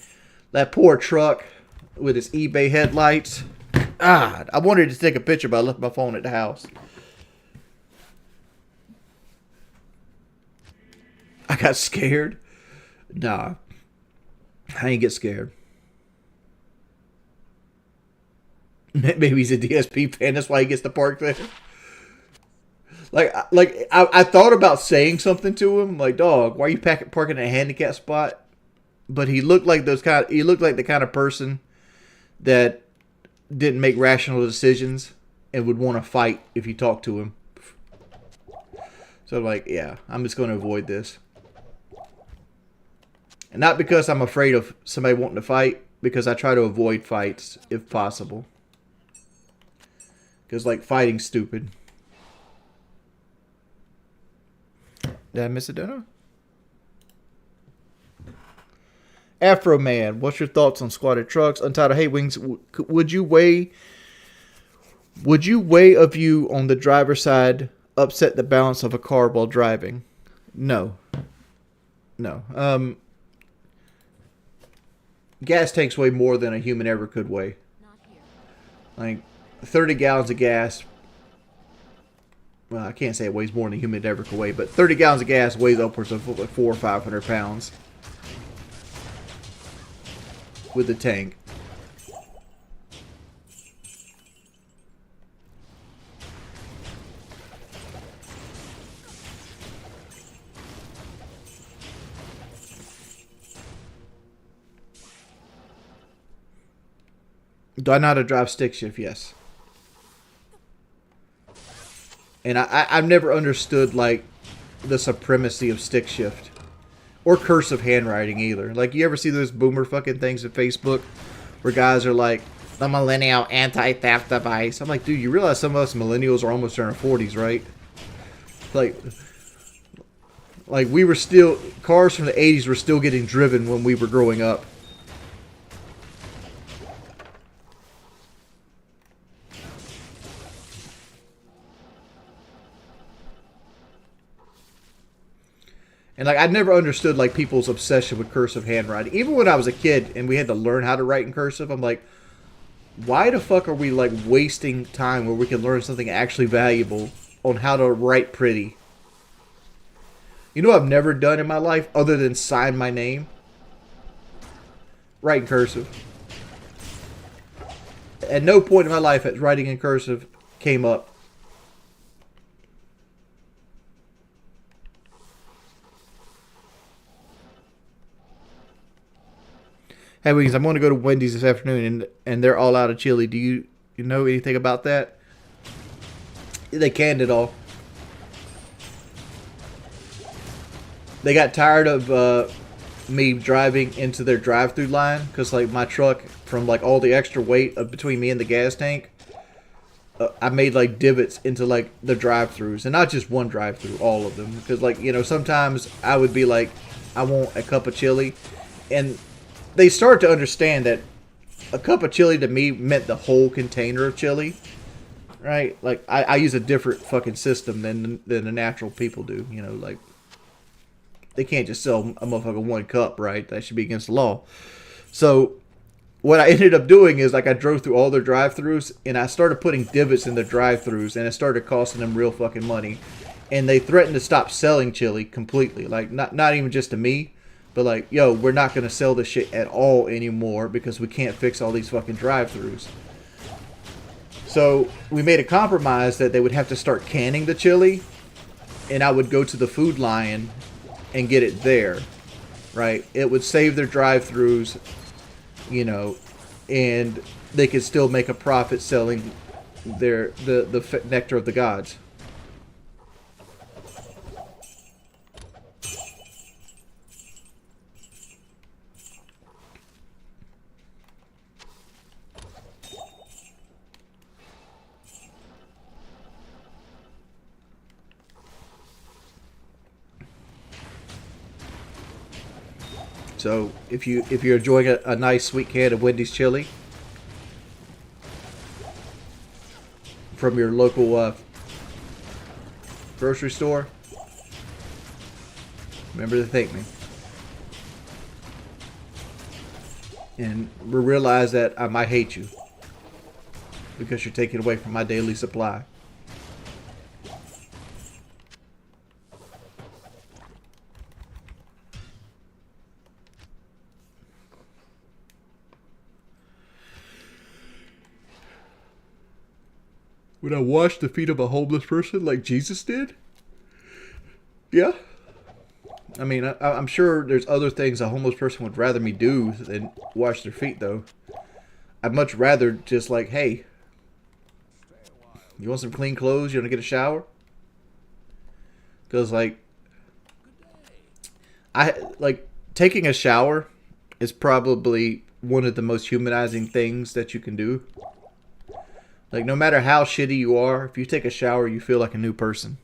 That poor truck with its eBay headlights. God, I wanted to take a picture, but I left my phone at the house. I got scared. Nah, I ain't get scared. Maybe he's a DSP fan. That's why he gets to park there. I thought about saying something to him, like, "Dog, why are you parking in a handicap spot?" But he looked like he looked like the kind of person that didn't make rational decisions and would want to fight if you talked to him. So, like, yeah, I'm just going to avoid this. And not because I'm afraid of somebody wanting to fight, because I try to avoid fights if possible. Because, like, fighting's stupid. Did I miss a donut? Afro Man, what's your thoughts on squatted trucks? Untitled, hey Wings, would you weigh a view on the driver's side upset the balance of a car while driving? No. No. Gas tanks weigh more than a human ever could weigh. Like 30 gallons of gas. Well, I can't say it weighs more than a human ever could weigh, but 30 gallons of gas weighs upwards of 400 or 500 pounds with the tank. Do I know how to drive stick shift? Yes. And I've never understood, like, the supremacy of stick shift. Or cursive handwriting, either. Like, you ever see those boomer fucking things at Facebook? Where guys are like, the millennial anti-theft device. I'm like, dude, you realize some of us millennials are almost in our 40s, right? Like we were still... Cars from the 80s were still getting driven when we were growing up. And, like, I never understood, like, people's obsession with cursive handwriting. Even when I was a kid and we had to learn how to write in cursive, I'm like, why the fuck are we, like, wasting time where we can learn something actually valuable on how to write pretty? You know what I've never done in my life other than sign my name? Write in cursive. At no point in my life has writing in cursive came up. Hey, Wings, I'm going to go to Wendy's this afternoon, and they're all out of chili. Do you know anything about that? They canned it all. They got tired of me driving into their drive-through line because, like, my truck, from, like, all the extra weight between me and the gas tank, I made, like, divots into, like, the drive-throughs. And not just one drive-through, all of them. Because, like, you know, sometimes I would be like, I want a cup of chili. And they start to understand that a cup of chili to me meant the whole container of chili, right? Like, I use a different fucking system than the natural people do, you know, like, they can't just sell a motherfucker one cup, right? That should be against the law. So, what I ended up doing is, like, I drove through all their drive-thrus, and I started putting divots in their drive-thrus, and it started costing them real fucking money. And they threatened to stop selling chili completely, like, not even just to me, but like, yo, we're not going to sell this shit at all anymore because we can't fix all these fucking drive-thrus. So we made a compromise that they would have to start canning the chili, and I would go to the Food Lion and get it there, right? It would save their drive-thrus, you know, and they could still make a profit selling the nectar of the gods. So if you're enjoying a nice sweet can of Wendy's chili from your local grocery store, remember to thank me. And realize that I might hate you because you're taking away from my daily supply. Would I wash the feet of a homeless person like Jesus did? Yeah. I mean, I'm sure there's other things a homeless person would rather me do than wash their feet, though. I'd much rather just like, hey, you want some clean clothes? You want to get a shower? Because, like, taking a shower is probably one of the most humanizing things that you can do. Like, no matter how shitty you are, if you take a shower, you feel like a new person.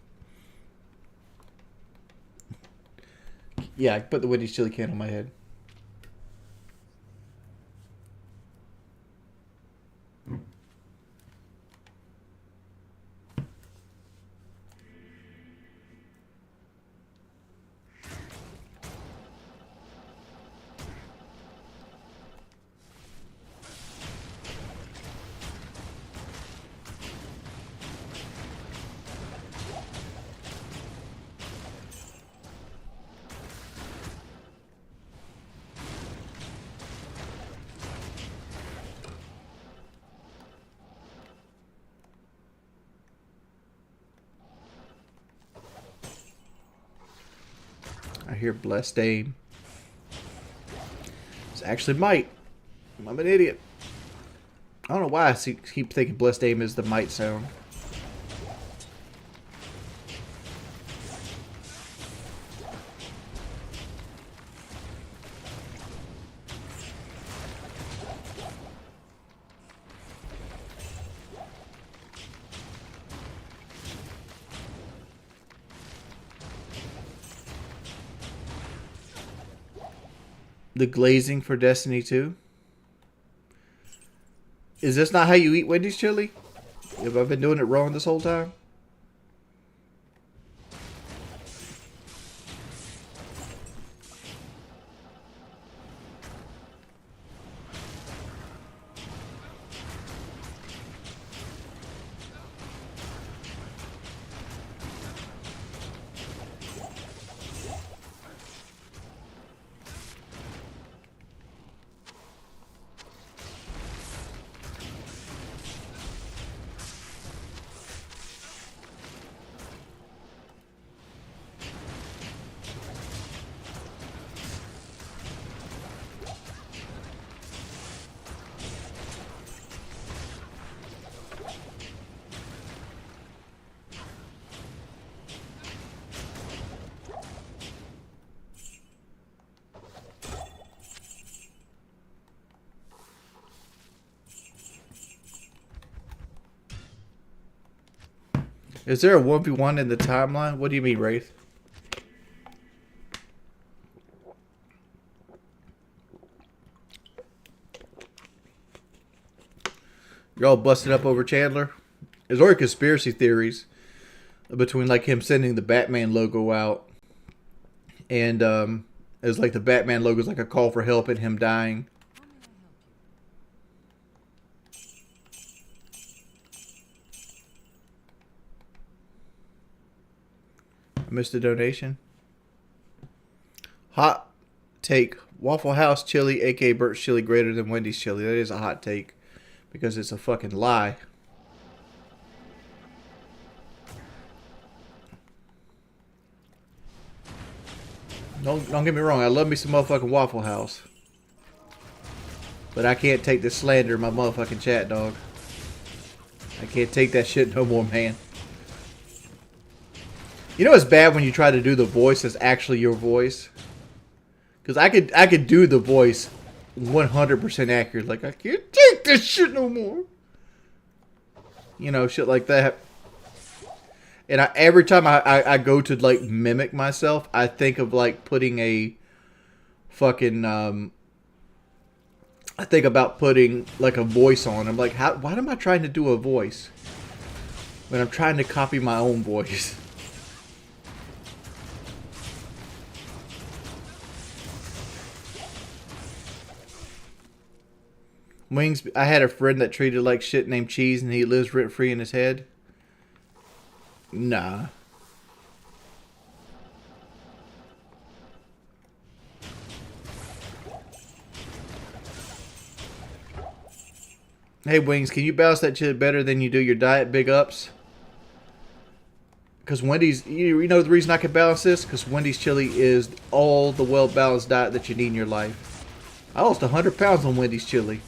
Yeah, I put the Wendy's chili can on my head. I hear blessed aim. It's actually might. I'm an idiot. I don't know why I keep thinking blessed aim is the might sound. The glazing for Destiny 2. Is this not how you eat Wendy's chili? Have I been doing it wrong this whole time? Is there a 1v1 in the timeline? What do you mean, Wraith? You're all busted up over Chandler? There's already conspiracy theories between like him sending the Batman logo out and it's like the Batman logo is like a call for help and him dying. Missed a donation. Hot take. Waffle House chili, aka Burt's chili, greater than Wendy's chili. That is a hot take. Because it's a fucking lie. Don't get me wrong. I love me some motherfucking Waffle House. But I can't take this slander in my motherfucking chat, dog. I can't take that shit no more, man. You know it's bad when you try to do the voice that's actually your voice? Because I could do the voice 100% accurate. Like, I can't take this shit no more. You know, shit like that. And every time I go to, like, mimic myself, I think of, like, putting a fucking, I think about putting, like, a voice on. I'm like, why am I trying to do a voice when I'm trying to copy my own voice? Wings, I had a friend that treated like shit named Cheese and he lives rent free in his head. Nah. Hey Wings, can you balance that shit better than you do your diet? Big ups. Because Wendy's, you know the reason I can balance this? Because Wendy's chili is all the well-balanced diet that you need in your life. I lost 100 pounds on Wendy's chili.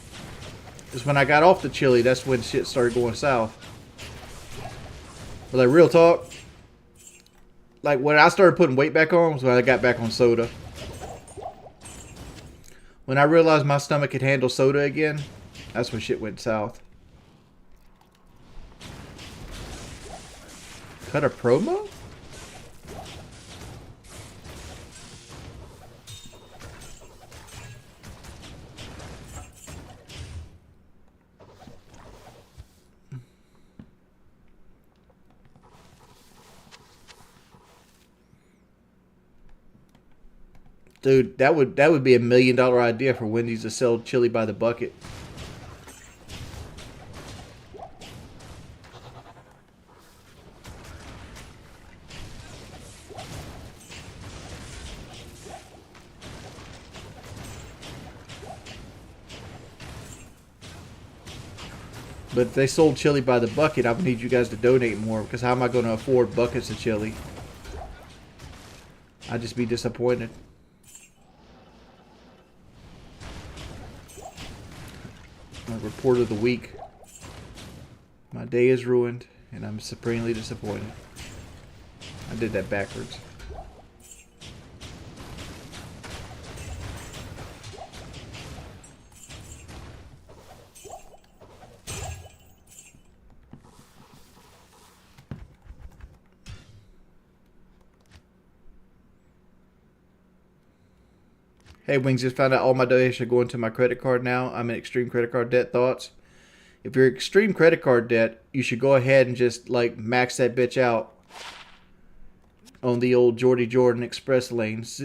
Because when I got off the chili, that's when shit started going south. But like, real talk, like when I started putting weight back on was when I got back on soda. When I realized my stomach could handle soda again, that's when shit went south. Cut a promo? Dude, that would be $1 million idea for Wendy's to sell chili by the bucket. But if they sold chili by the bucket, I would need you guys to donate more, because how am I going to afford buckets of chili? I'd just be disappointed. My report of the week. My day is ruined, and I'm supremely disappointed. I did that backwards. Hey, Wings, just found out all my donations are going to my credit card now. I'm in extreme credit card debt. Thoughts? If you're extreme credit card debt, you should go ahead and just, like, max that bitch out on the old Jordy Jordan Express lanes.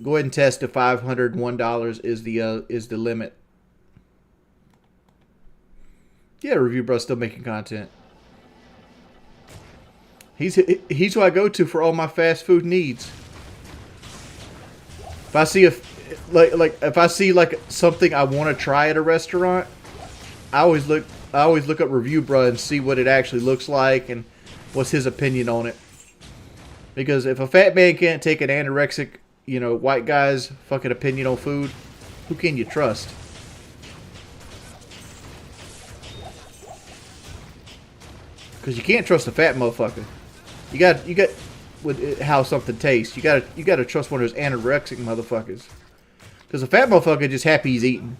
Go ahead and test if $501 is the limit. Yeah, Review Bro still making content. He's who I go to for all my fast food needs. If I see if I see like something I want to try at a restaurant, I always look up Review Bruh and see what it actually looks like and what's his opinion on it. Because if a fat man can't take an anorexic, white guy's fucking opinion on food, who can you trust? Because you can't trust a fat motherfucker. You got with how something tastes. You gotta trust one of those anorexic motherfuckers. Because a fat motherfucker just happy he's eating.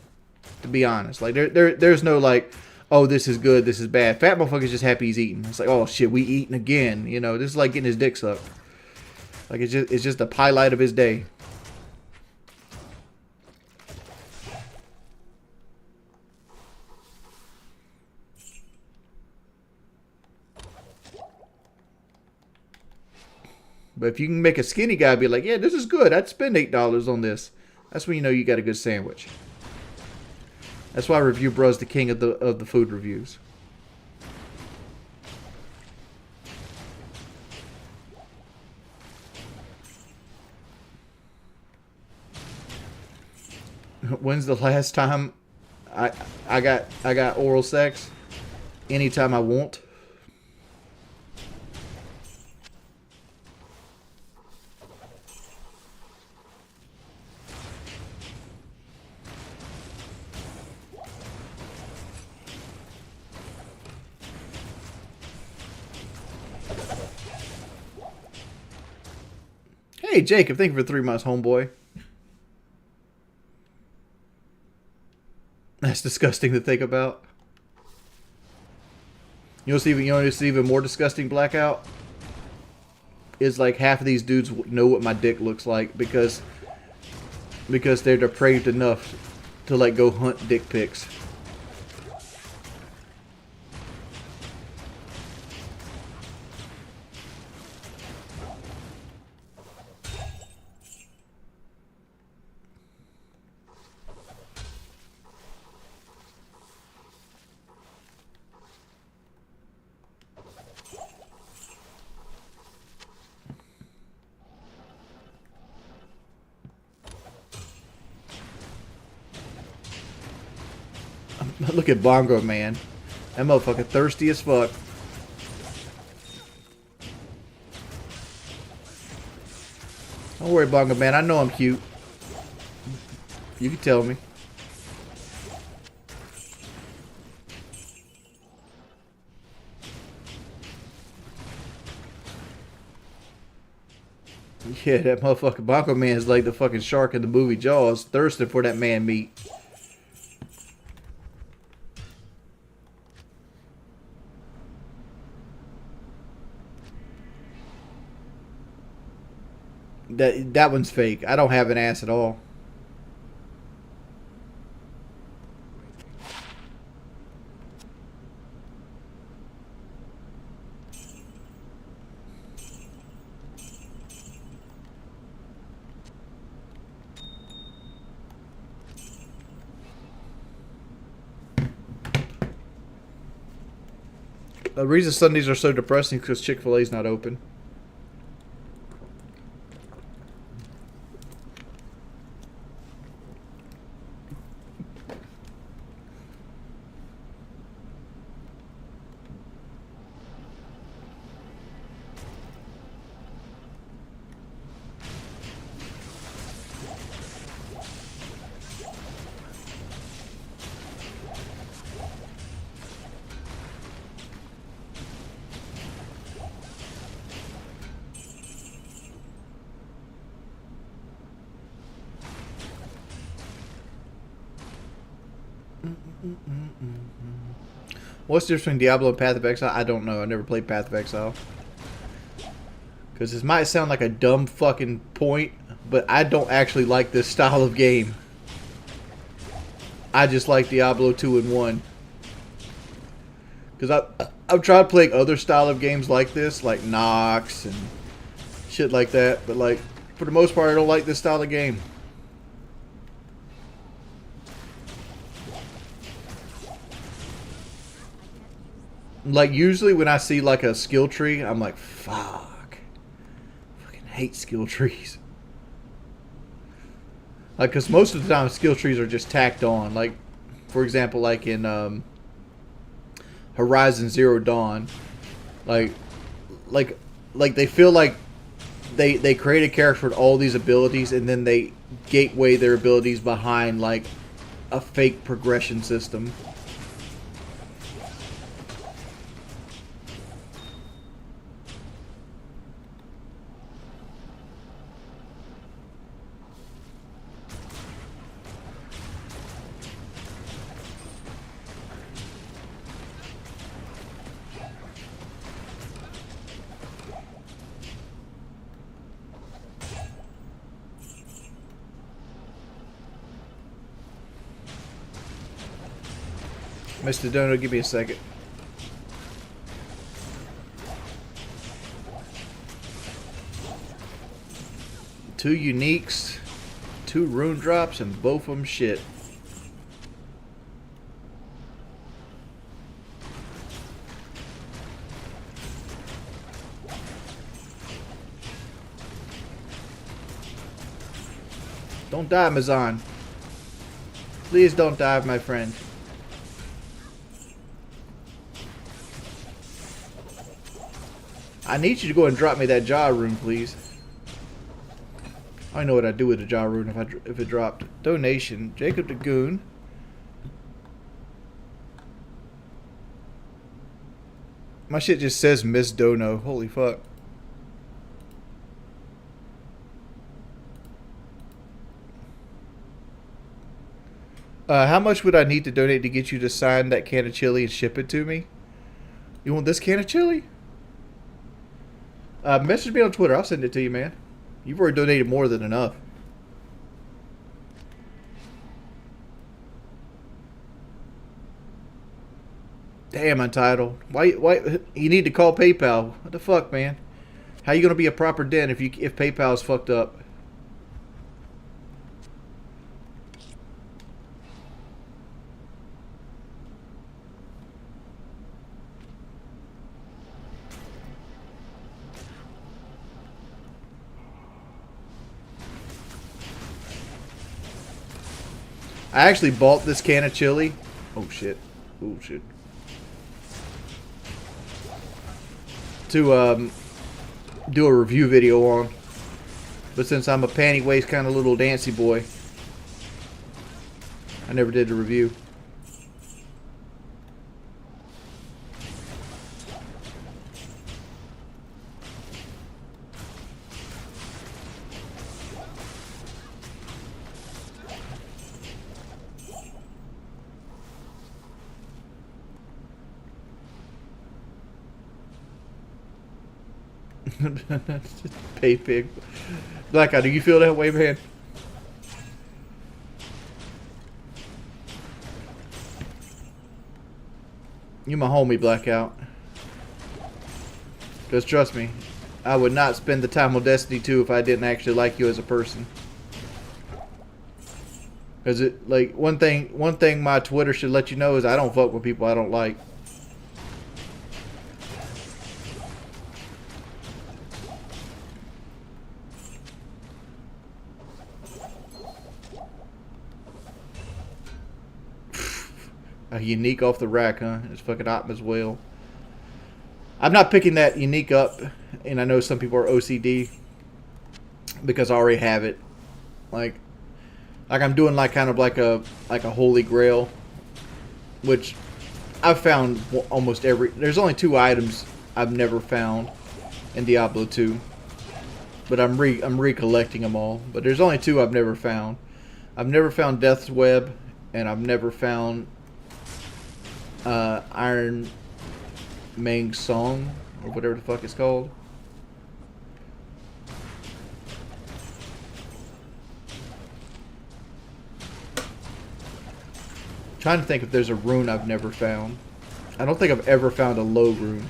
To be honest, like there's no like, oh, this is good, this is bad. Fat motherfucker's just happy he's eating. It's like, oh shit, we eating again. This is like getting his dick sucked. Like it's just the highlight of his day. But if you can make a skinny guy be like, yeah, this is good, I'd spend $8 on this. That's when you know you got a good sandwich. That's why Review Bruh's the king of the food reviews. When's the last time I got oral sex? Anytime I want. Hey, Jacob, thank you for 3 months, homeboy. That's disgusting to think about. You know what's even more disgusting, Blackout? Is like half of these dudes know what my dick looks like because they're depraved enough to like go hunt dick pics. Look at Bongo Man. That motherfucker thirsty as fuck. Don't worry, Bongo Man. I know I'm cute. You can tell me. Yeah, that motherfucker Bongo Man is like the fucking shark in the movie Jaws, thirsting for that man meat. That one's fake. I don't have an ass at all. The reason Sundays are so depressing is because Chick-fil-A's not open. What's the difference between Diablo and Path of Exile? I don't know. I never played Path of Exile. Because this might sound like a dumb fucking point, but I don't actually like this style of game. I just like Diablo 2 and 1. Because I've tried playing other style of games like this, like Nox and shit like that. But like, for the most part, I don't like this style of game. Like, usually when I see, like, a skill tree, I'm like, fuck. Fucking hate skill trees. Like, because most of the time, skill trees are just tacked on. Like, for example, like in Horizon Zero Dawn. Like they feel like they create a character with all these abilities, and then they gateway their abilities behind, like, a fake progression system. Mr. Dono, give me a second. Two uniques, 2 rune drops, and both of them shit. Don't die, Mazan. Please don't die, my friend. I need you to go and drop me that jaw rune, please. I know what I'd do with the jaw rune if it dropped. Donation. Jacob the Goon. My shit just says Miss Dono. Holy fuck. How much would I need to donate to get you to sign that can of chili and ship it to me? You want this can of chili? Message me on Twitter. I'll send it to you, man. You've already donated more than enough. Damn, Untitled. Why? You need to call PayPal. What the fuck, man? How you gonna be a proper den if PayPal is fucked up? I actually bought this can of chili. Oh shit. Oh shit. To do a review video on. But since I'm a panty waist kind of little dancy boy, I never did the review. Pay pig. Blackout, do you feel that way, man? You my homie, Blackout. Because trust me, I would not spend the time on Destiny 2 if I didn't actually like you as a person. Because it, like, one thing my Twitter should let you know is I don't fuck with people I don't like. A unique off the rack, huh? It's fucking op as well. I'm not picking that unique up, and I know some people are OCD because I already have it. Like I'm doing like kind of like a holy grail, which I've found almost every. There's only 2 items I've never found in Diablo 2, but I'm recollecting them all. But there's only 2 I've never found. I've never found Death's Web, and I've never found Iron Mang's Song, or whatever the fuck it's called. Trying to think if there's a rune I've never found. I don't think I've ever found a low rune.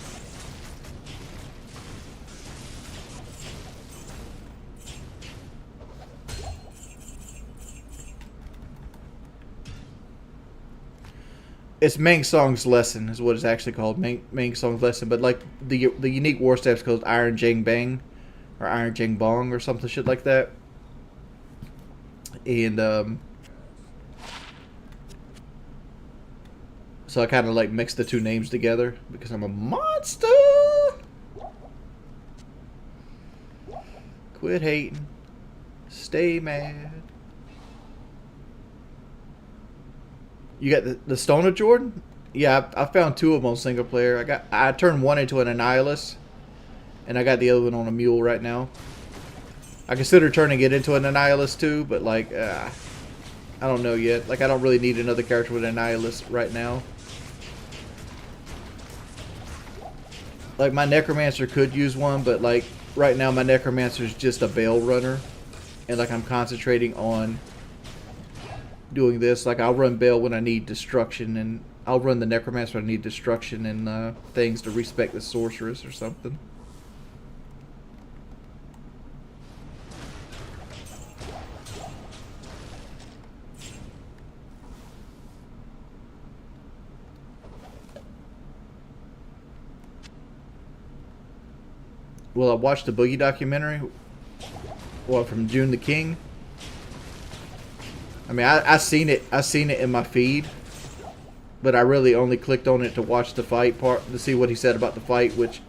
It's Mang Song's Lesson is what it's actually called. Mang Song's Lesson. But like the unique war staff's called Iron Jang Bang or Iron Jang Bong or something shit like that. And so I kind of like mix the 2 names together because I'm a monster. Quit hating. Stay mad. You got the Stone of Jordan? Yeah, I found 2 of them on single player. I turned one into an Annihilus, and I got the other one on a mule right now. I consider turning it into an Annihilus too, but like, I don't know yet. Like, I don't really need another character with an Annihilus right now. Like, my Necromancer could use one, but like, right now my Necromancer is just a Bale runner, and like I'm concentrating on doing this. Like, I'll run Bale when I need destruction, and I'll run the Necromancer when I need destruction and things to respect the Sorceress or something. Well, I watched the Boogie documentary. What, from June the King? I mean, I seen it in my feed, but I really only clicked on it to watch the fight part, to see what he said about the fight, which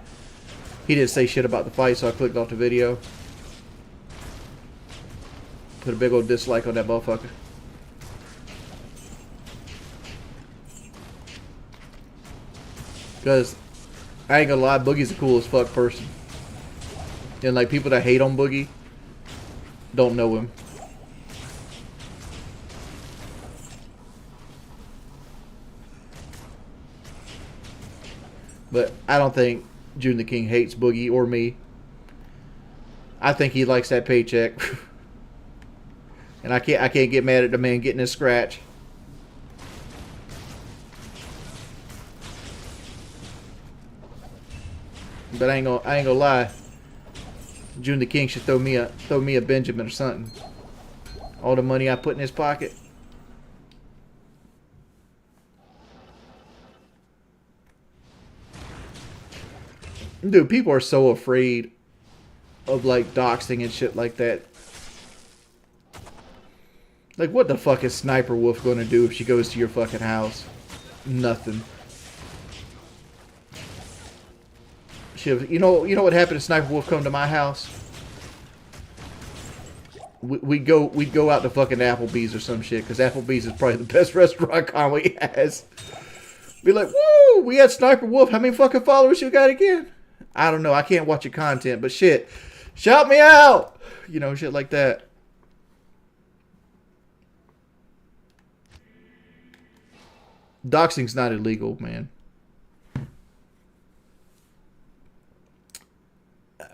he didn't say shit about the fight, so I clicked off the video. Put a big old dislike on that motherfucker. Because, I ain't gonna lie, Boogie's the coolest fuck person. And like, people that hate on Boogie don't know him. But I don't think June the King hates Boogie or me. I think he likes that paycheck. And I can't get mad at the man getting his scratch. But I ain't gonna lie. June the King should throw me a Benjamin or something. All the money I put in his pocket. Dude, people are so afraid of like doxing and shit like that. Like, what the fuck is Sniper Wolf gonna do if she goes to your fucking house? Nothing. Shit, you know what happened if Sniper Wolf come to my house? We'd go out to fucking Applebee's or some shit, because Applebee's is probably the best restaurant Conway has. Be like, woo, we had Sniper Wolf. How many fucking followers you got again? I don't know. I can't watch your content, but shit, shout me out. You know, shit like that. Doxing's not illegal, man.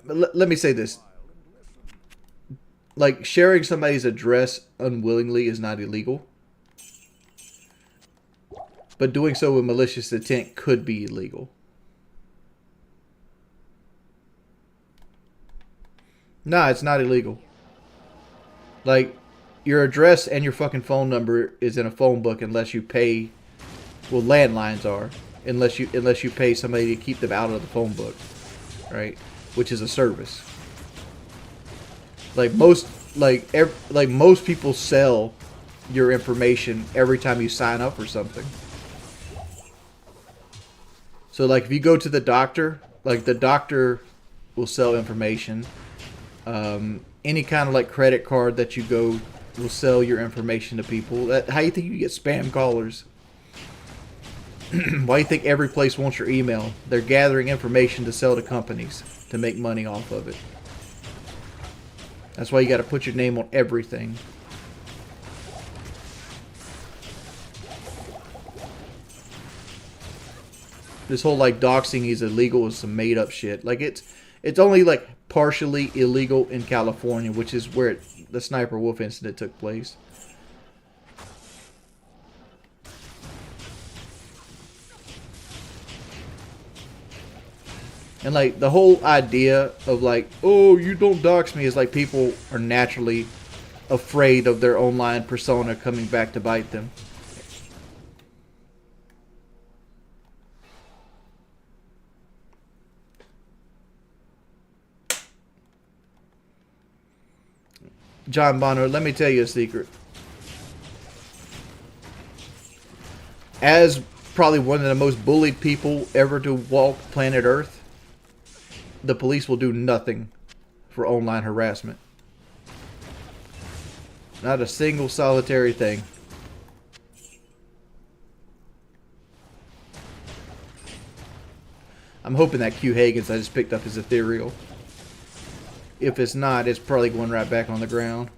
Let me say this. Like, sharing somebody's address unwillingly is not illegal. But doing so with malicious intent could be illegal. Nah, it's not illegal. Like, your address and your fucking phone number is in a phone book unless you pay. Well, landlines are, unless you pay somebody to keep them out of the phone book, right? Which is a service. Like most people sell your information every time you sign up for something. So like if you go to the doctor, like the doctor will sell information. Any kind of like credit card that you go will sell your information to people. That how you think you get spam callers? Why do you think every place wants your email? They're gathering information to sell to companies to make money off of it. That's why you got to put your name on everything. This whole like doxing is illegal is some made up shit. Like it's only like partially illegal in California, which is where the sniper wolf incident took place. And like the whole idea of like, oh, you don't dox me is like people are naturally afraid of their online persona coming back to bite them. John Bonner, let me tell you a secret. As probably one of the most bullied people ever to walk planet Earth, the police will do nothing for online harassment. Not a single solitary thing. I'm hoping that Q Hagen's I just picked up is ethereal. If it's not, it's probably going right back on the ground.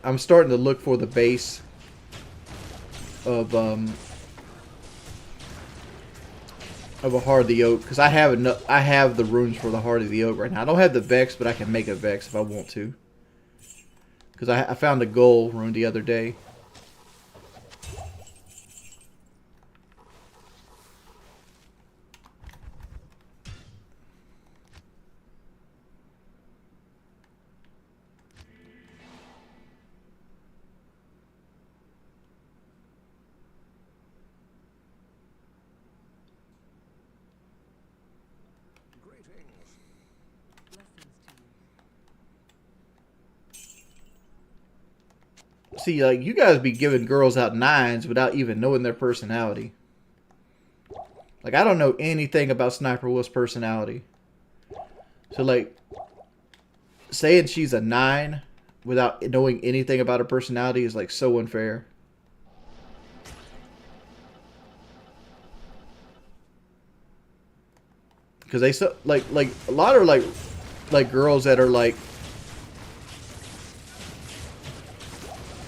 I'm starting to look for the base of a Heart of the Oak because I have the runes for the Heart of the Oak right now. I don't have the Vex, but I can make a Vex if I want to. Because I found a goal rune the other day. See, like, you guys be giving girls out 9s without even knowing their personality. Like, I don't know anything about Sniper Wolf's personality. So, like, saying she's a 9 without knowing anything about her personality is, like, so unfair. Because they, so, like, a lot of, like, girls that are, like,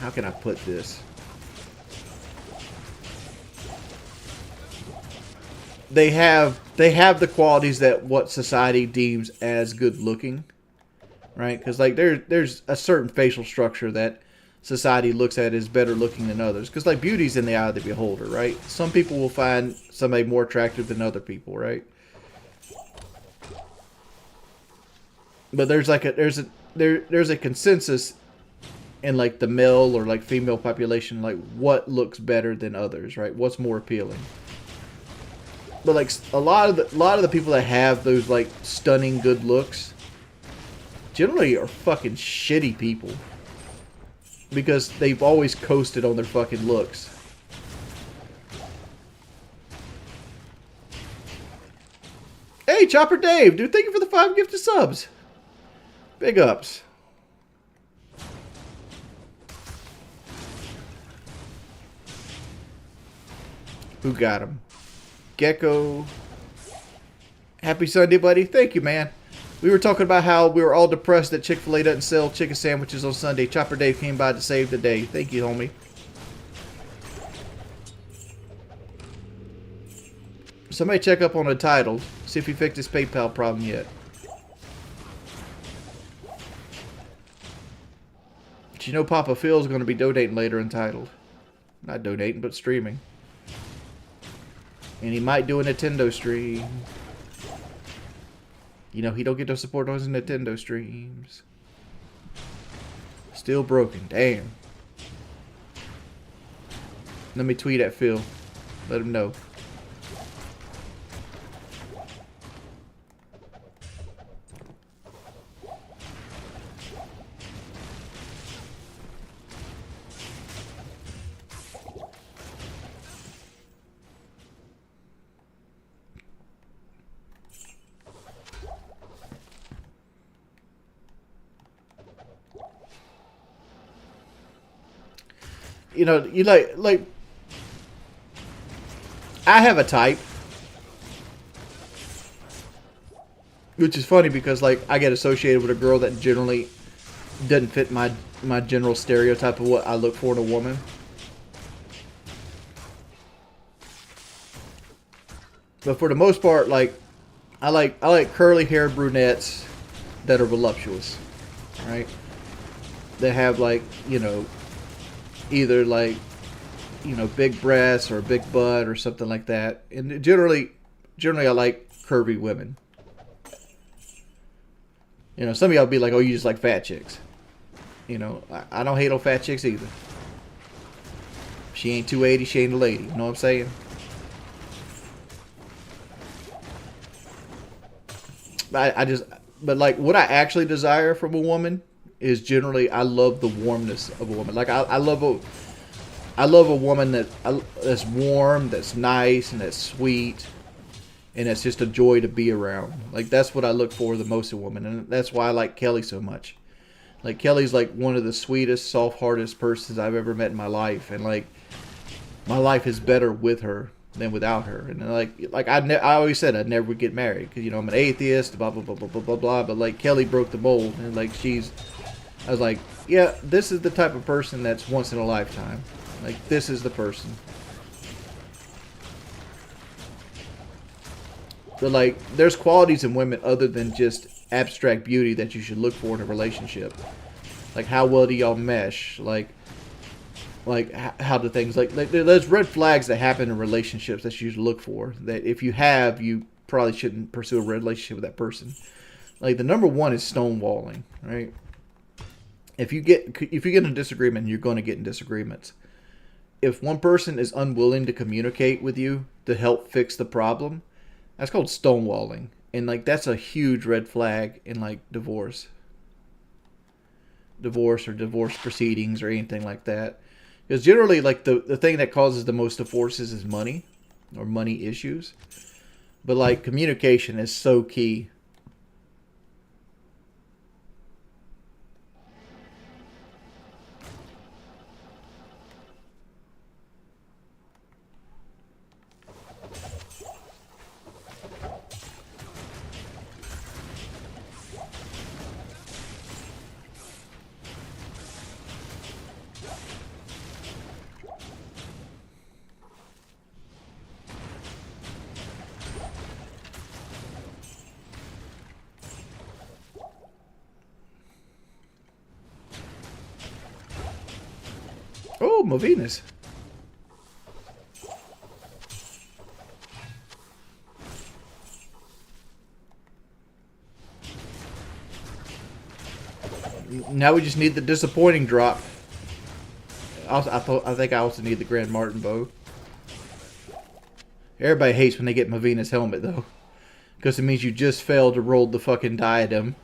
how can I put this? They have the qualities that what society deems as good looking, right? Because like there's a certain facial structure that society looks at as better looking than others. Because like beauty's in the eye of the beholder, right? Some people will find somebody more attractive than other people, right? But there's like there's a consensus in like the male or like female population, like what looks better than others, right? What's more appealing? But like a lot of the people that have those like stunning good looks generally are fucking shitty people because they've always coasted on their fucking looks. Hey, Chopper Dave, dude, thank you for the 5 gifted subs. Big ups. Who got him? Gecko. Happy Sunday, buddy. Thank you, man. We were talking about how we were all depressed that Chick-fil-A doesn't sell chicken sandwiches on Sunday. Chopper Dave came by to save the day. Thank you, homie. Somebody check up on Untitled. See if he fixed his PayPal problem yet. But you know Papa Phil's going to be donating later, Untitled. Not donating, but streaming. And he might do a Nintendo stream. You know, he don't get to support those Nintendo streams. Still broken. Damn. Let me tweet at Phil. Let him know. You know, you like I have a type, which is funny because like I get associated with a girl that generally doesn't fit my general stereotype of what I look for in a woman. But for the most part, like I like curly haired brunettes that are voluptuous, right? They have like, you know, either like, you know, big breasts or a big butt or something like that. And generally I like curvy women. You know, some of y'all be like, oh, you just like fat chicks. You know, I don't hate on fat chicks either. She ain't 280, she ain't a lady. You know what I'm saying? But like what I actually desire from a woman is generally, I love the warmness of a woman. Like I love a woman that's warm, that's nice, and that's sweet, and that's just a joy to be around. Like that's what I look for the most in a woman, and that's why I like Kelly so much. Like Kelly's like one of the sweetest, soft-hearted persons I've ever met in my life, and like my life is better with her than without her. And like I always said I'd never get married because, you know, I'm an atheist, blah blah blah blah blah blah blah. But like Kelly broke the mold, and like I was like, yeah, this is the type of person that's once in a lifetime. Like, this is the person. But, like, there's qualities in women other than just abstract beauty that you should look for in a relationship. Like, how well do y'all mesh? Like how do things... Like, there's red flags that happen in relationships that you should look for. That if you have, you probably shouldn't pursue a relationship with that person. Like, the number one is stonewalling, right? If you get in a disagreement, you're going to get in disagreements. If one person is unwilling to communicate with you to help fix the problem, that's called stonewalling. And like that's a huge red flag in like divorce or divorce proceedings or anything like that. Because generally like the thing that causes the most divorces is money or money issues. But like communication is so key. Oh, Movinas. Now we just need the disappointing drop. I think I also need the Grand Martin bow. Everybody hates when they get Movina's helmet though, because it means you just failed to roll the fucking diadem.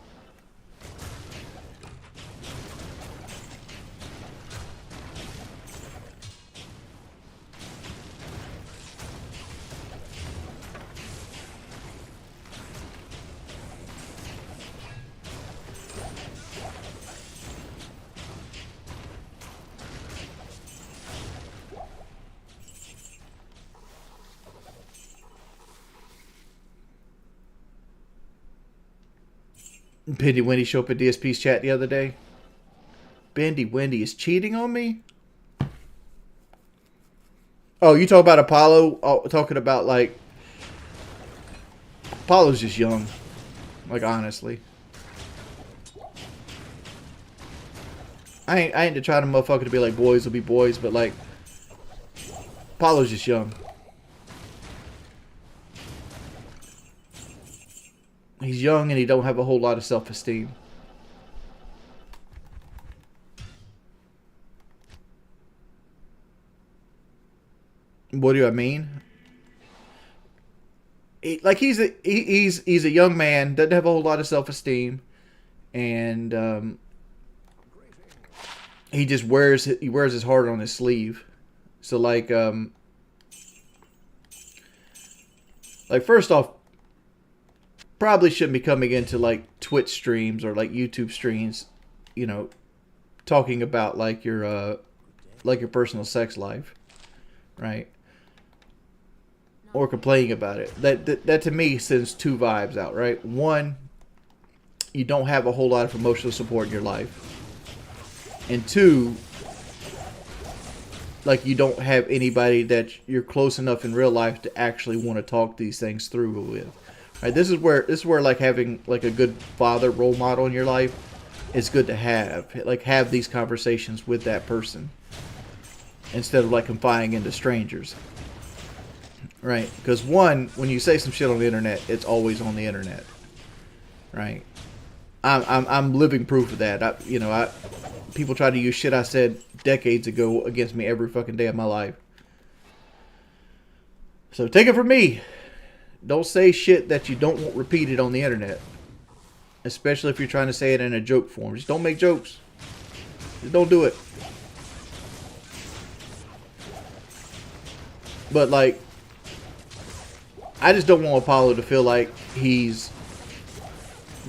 Bendy Wendy show up at DSP's chat the other day. Bendy Wendy is cheating on me? Oh, you talk about Apollo? Oh, talking about, like... Apollo's just young. Like, honestly. I ain't to try to motherfucker to be like, boys will be boys, but, like... Apollo's just young. He's young and he don't have a whole lot of self-esteem. What do I mean? He's a young man, doesn't have a whole lot of self-esteem, and he just wears his heart on his sleeve. So like first off, probably shouldn't be coming into like Twitch streams or like YouTube streams, you know, talking about like your personal sex life, right? Or complaining about it. That to me sends two vibes out, right? One, you don't have a whole lot of emotional support in your life. And two, like you don't have anybody that you're close enough in real life to actually want to talk these things through with. Right? This is where like having like a good father role model in your life is good to have. Like have these conversations with that person instead of like confiding into strangers. Right, because one, when you say some shit on the internet, it's always on the internet. Right, I'm living proof of that. People try to use shit I said decades ago against me every fucking day of my life. So take it from me, don't say shit that you don't want repeated on the internet, especially if you're trying to say it in a joke form. Just don't make jokes. Just don't do it. But like, I just don't want Apollo to feel like he's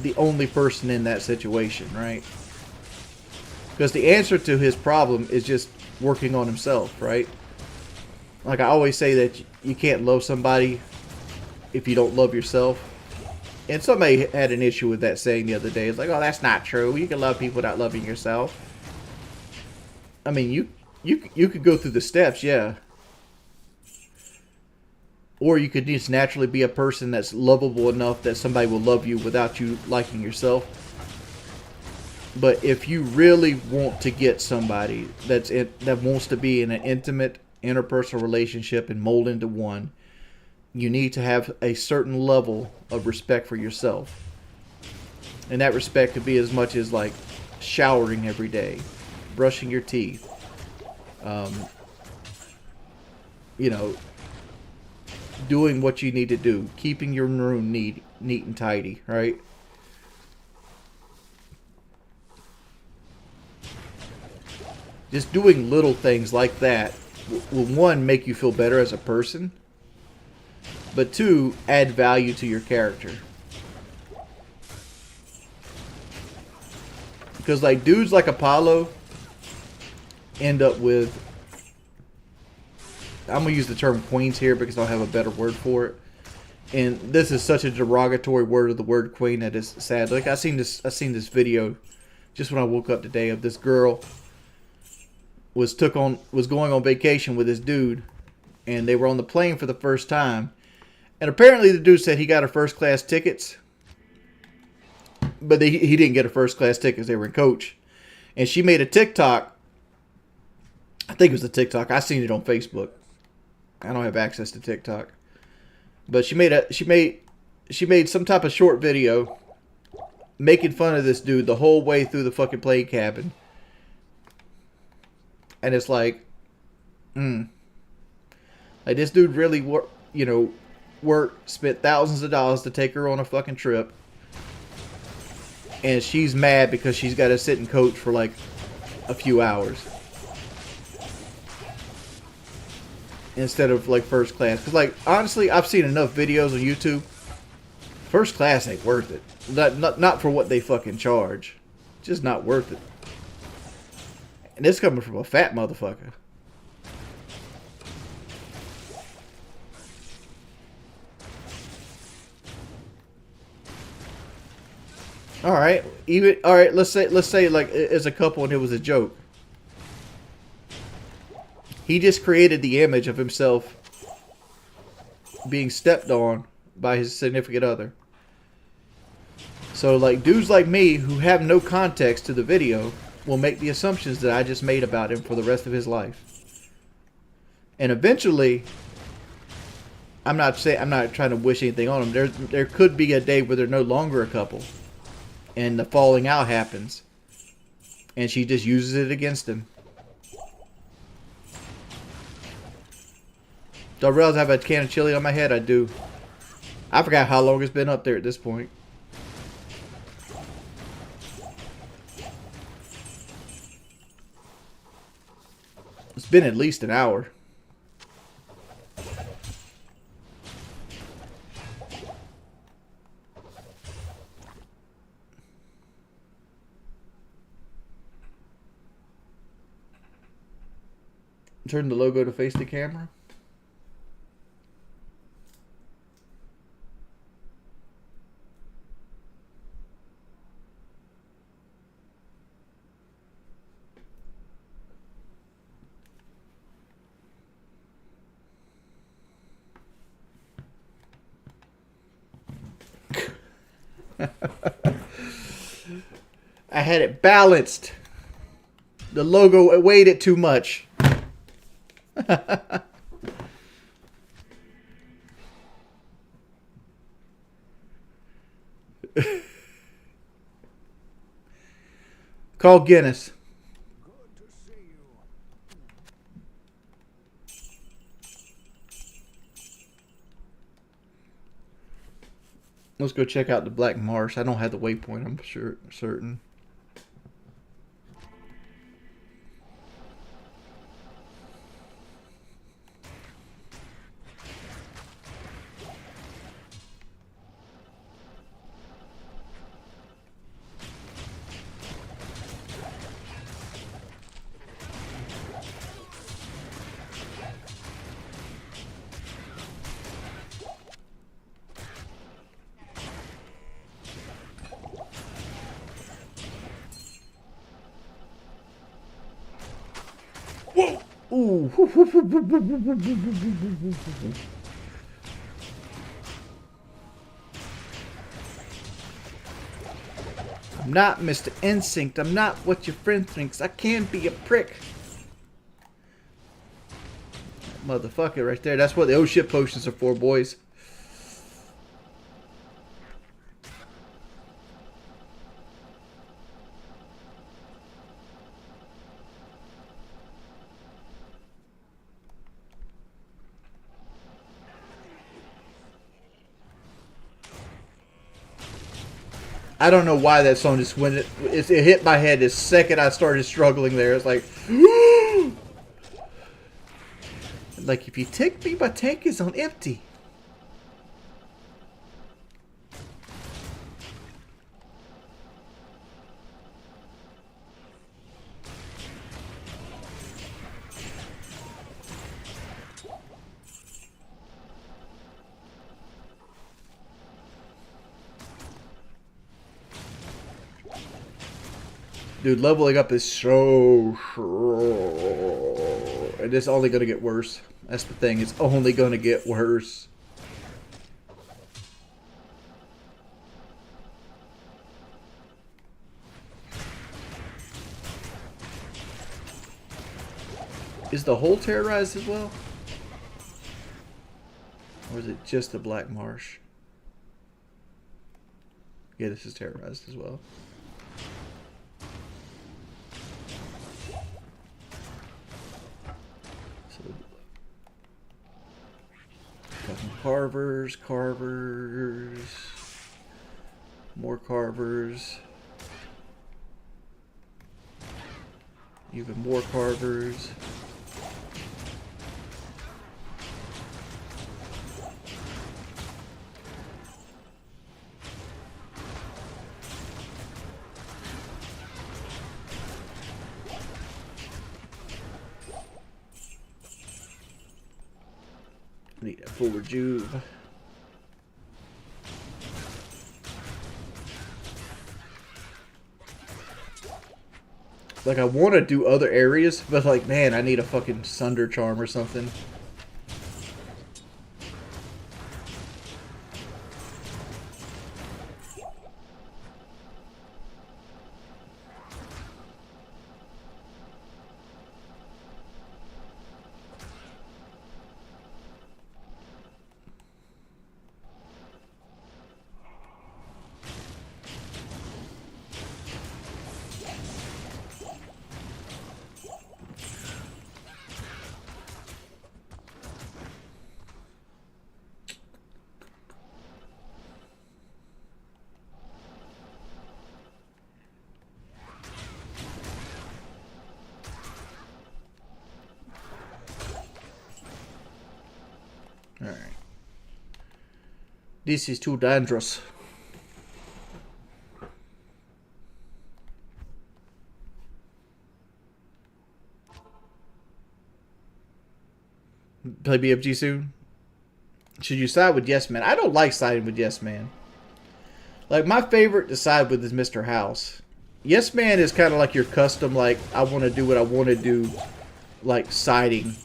the only person in that situation, right? Because the answer to his problem is just working on himself, right? Like I always say that you can't love somebody if you don't love yourself. And somebody had an issue with that saying the other day. It's like, oh, that's not true. You can love people without loving yourself. I mean, you could go through the steps, yeah. Or you could just naturally be a person that's lovable enough that somebody will love you without you liking yourself. But if you really want to get somebody that wants to be in an intimate interpersonal relationship and mold into one, you need to have a certain level of respect for yourself. And that respect could be as much as like showering every day, brushing your teeth, you know, doing what you need to do, keeping your room neat and tidy, right? Just doing little things like that will, one, make you feel better as a person, but two, add value to your character. Because like dudes like Apollo end up with, I'm going to use the term queens here because I don't have a better word for it. And this is such a derogatory word of the word queen that is sad. Like I seen this video just when I woke up today of this girl was going on vacation with this dude, and they were on the plane for the first time. And apparently the dude said he got her first class tickets, but he didn't get her first class tickets. They were in coach. And she made a TikTok. I think it was a TikTok. I seen it on Facebook. I don't have access to TikTok, but she made some type of short video making fun of this dude the whole way through the fucking plane cabin, and it's like, like this dude really spent thousands of dollars to take her on a fucking trip, and she's mad because she's got to sit and coach for like a few hours. Instead of like first class. Because like honestly, I've seen enough videos on YouTube. First class ain't worth it. Not for what they fucking charge. Just not worth it. And this coming from a fat motherfucker. All right, even all right. Let's say like as a couple and it was a joke. He just created the image of himself being stepped on by his significant other. So like dudes like me who have no context to the video will make the assumptions that I just made about him for the rest of his life. And eventually, I'm not trying to wish anything on him. There could be a day where they're no longer a couple, and the falling out happens, and she just uses it against him. Do I realize I have a can of chili on my head? I do. I forgot how long it's been up there at this point. It's been at least an hour. Turn the logo to face the camera. I had it balanced. The logo weighed it too much. Call Guinness. Let's go check out the Black Marsh. I don't have the waypoint, I'm certain. Whoa! Ooh. I'm not Mr. Instinct. I'm not what your friend thinks. I can be a prick. Motherfucker right there. That's what the oh shit potions are for, boys. I don't know why that song just went. It hit my head the second I started struggling there. It's like, like if you take me, my tank is on empty. Dude, leveling up is so... And it's only going to get worse. That's the thing. It's only going to get worse. Is the hole terrorized as well? Or is it just the Black Marsh? Yeah, this is terrorized as well. Carvers, more carvers, even more carvers. Need a full rejuve. Like, I want to do other areas, but like, man, I need a fucking Sunder Charm or something. Alright. This is too dangerous. Play BFG soon? Should you side with Yes Man? I don't like siding with Yes Man. Like, my favorite to side with is Mr. House. Yes Man is kind of like your custom, like, I want to do what I want to do, like, siding.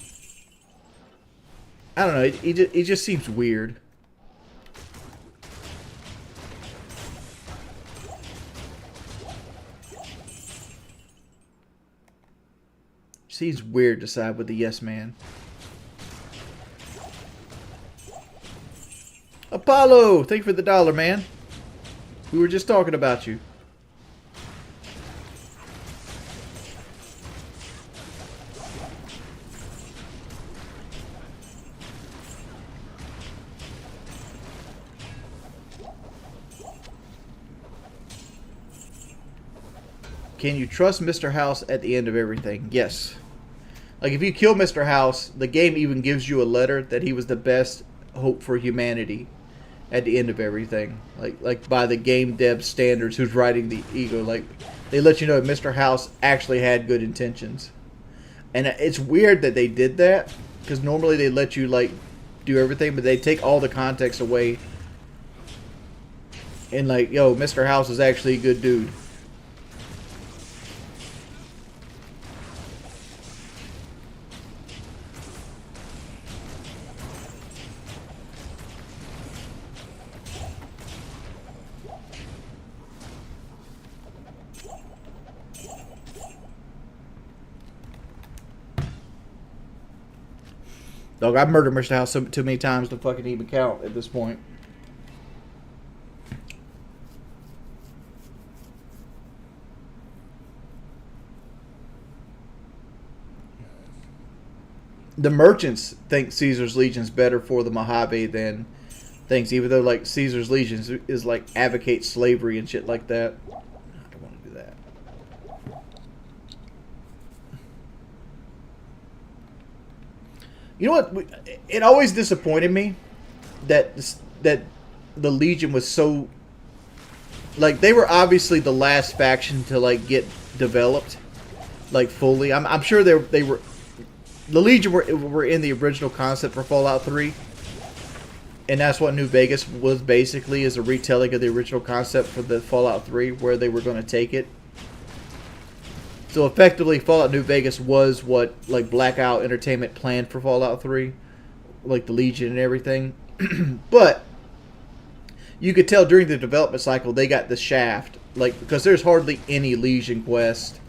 I don't know, it just seems weird. Seems weird to side with the Yes Man. Apollo! Thank you for the $1, man. We were just talking about you. Can you trust Mr. House at the end of everything? Yes. Like, if you kill Mr. House, the game even gives you a letter that he was the best hope for humanity at the end of everything. Like by the game dev standards who's writing the ego. Like, they let you know that Mr. House actually had good intentions. And it's weird that they did that, because normally they let you, like, do everything, but they take all the context away. And, like, yo, Mr. House is actually a good dude. Dog, I've murdered Mr. House too many times to fucking even count at this point. The merchants think Caesar's Legion's better for the Mojave than things, even though, like, Caesar's Legion is like, advocates slavery and shit like that. I don't want to do that. You know what? It always disappointed me that the Legion was so, like, they were obviously the last faction to, like, get developed, like, fully. I'm sure they were. The Legion were in the original concept for Fallout 3. And that's what New Vegas was basically, is a retelling of the original concept for the Fallout 3, where they were going to take it. So effectively, Fallout New Vegas was what, like, Blackout Entertainment planned for Fallout 3. Like the Legion and everything. But you could tell during the development cycle they got the shaft. Like, because there's hardly any Legion quest.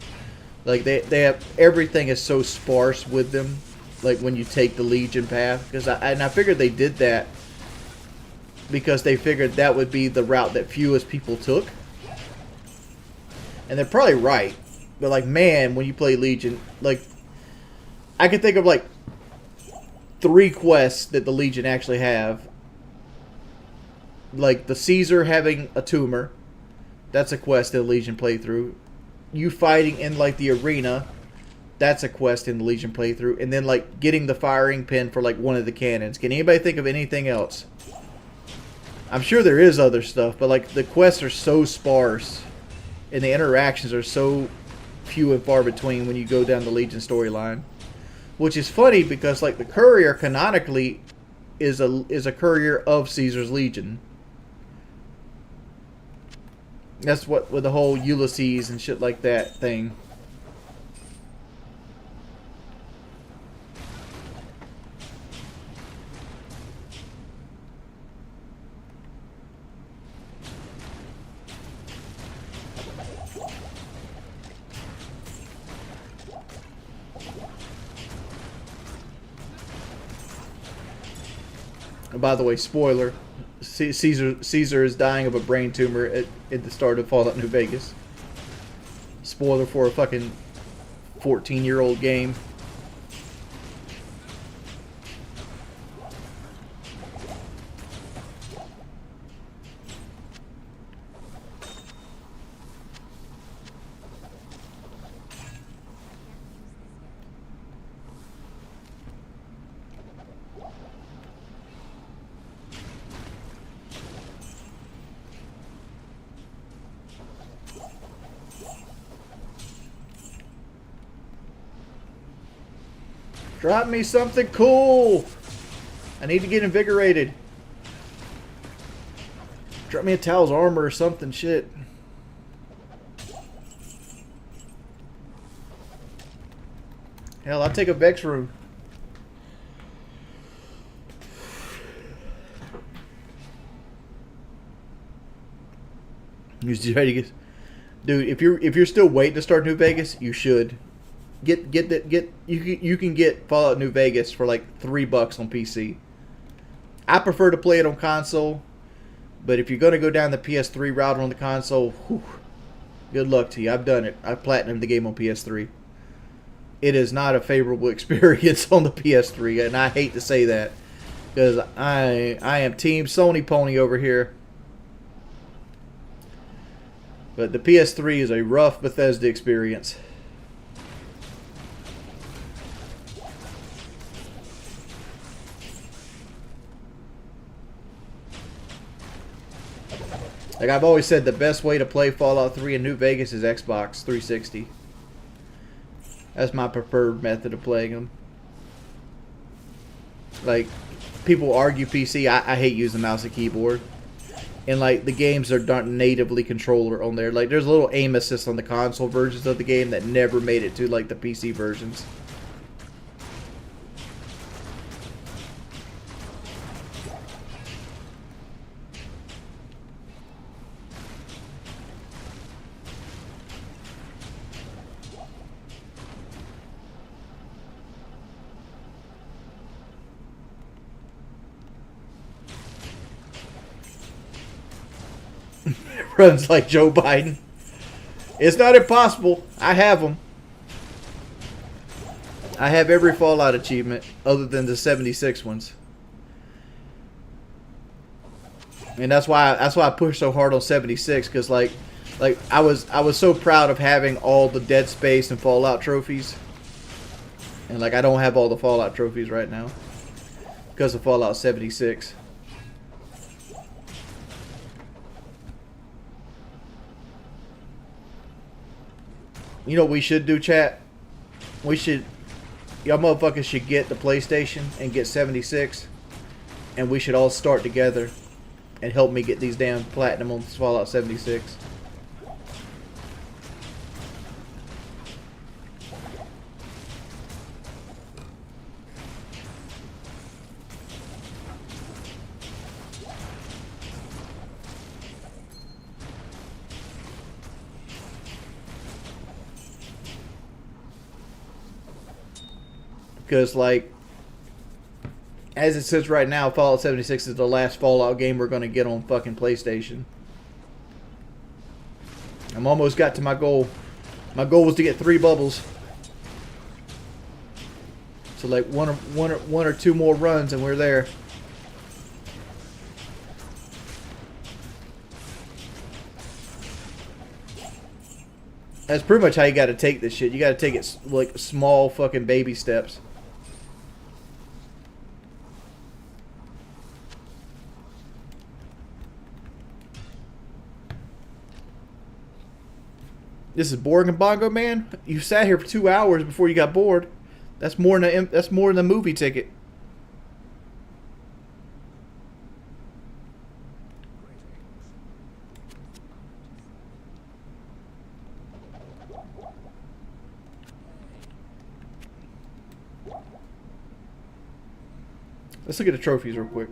Like, they have, everything is so sparse with them, like, when you take the Legion path. Because I figured they did that because they figured that would be the route that fewest people took. And they're probably right. But, like, man, when you play Legion, like, I can think of, like, 3 quests that the Legion actually have. Like, the Caesar having a tumor. That's a quest that the Legion playthrough. You fighting in, like, the arena, that's a quest in the Legion playthrough. And then, like, getting the firing pin for, like, one of the cannons. Can anybody think of anything else? I'm sure there is other stuff, but, like, the quests are so sparse and the interactions are so few and far between when you go down the Legion storyline. Which is funny because, like, the courier canonically is a courier of Caesar's Legion. That's what, with the whole Ulysses and shit like that thing. And by the way, spoiler: Caesar is dying of a brain tumor at the start of Fallout New Vegas. Spoiler for a fucking 14-year-old game. Drop me something cool. I need to get invigorated. Drop me a Tao's armor or something. Shit. Hell, I'll take a Vex room. You ready to get, dude? If you're still waiting to start New Vegas, you should. You can get Fallout New Vegas for like $3 on PC. I prefer to play it on console, but if you're gonna go down the PS3 route on the console, whew, good luck to you. I've done it. I've platinumed the game on PS3. It is not a favorable experience on the PS3, and I hate to say that because I am Team Sony Pony over here. But the PS3 is a rough Bethesda experience. Like I've always said, the best way to play Fallout 3 in New Vegas is Xbox 360. That's my preferred method of playing them. Like, people argue PC. I hate using mouse and keyboard. And like, the games are not natively controller on there. Like, there's a little aim assist on the console versions of the game that never made it to like the PC versions. Runs like Joe Biden. It's not impossible. I have them. I have every Fallout achievement other than the 76 ones. And that's why I push so hard on 76, because like I was so proud of having all the Dead Space and Fallout trophies. And like I don't have all the Fallout trophies right now because of Fallout 76. You know what we should do, chat? Y'all motherfuckers should get the PlayStation and get 76. And we should all start together and help me get these damn platinum on Fallout 76. Because, like, as it sits right now, Fallout 76 is the last Fallout game we're going to get on fucking PlayStation. I'm almost got to my goal. My goal was to get 3 bubbles. So, like, one or two more runs and we're there. That's pretty much how you got to take this shit. You got to take it, like, small fucking baby steps. This is Borg and Bongo Man. You sat here for 2 hours before you got bored. That's more than a movie ticket. Let's look at the trophies real quick.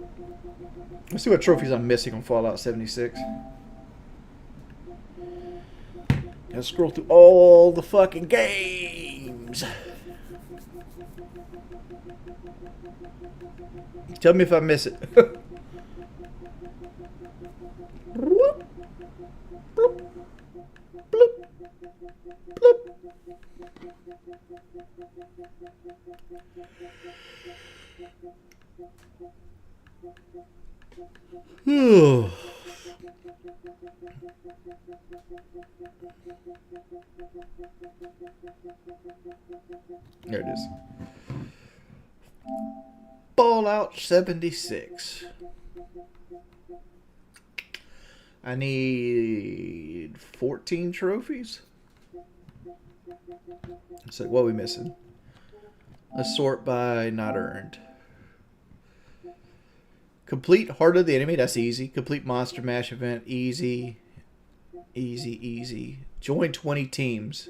Let's see what trophies I'm missing on Fallout 76. Let's scroll through all the fucking games. Tell me if I miss it. There it is. Fallout 76. I need 14 trophies. So what are we missing? Let's sort by not earned. Complete Heart of the Enemy, that's easy. Complete Monster Mash event, easy. Easy, easy. Join 20 teams.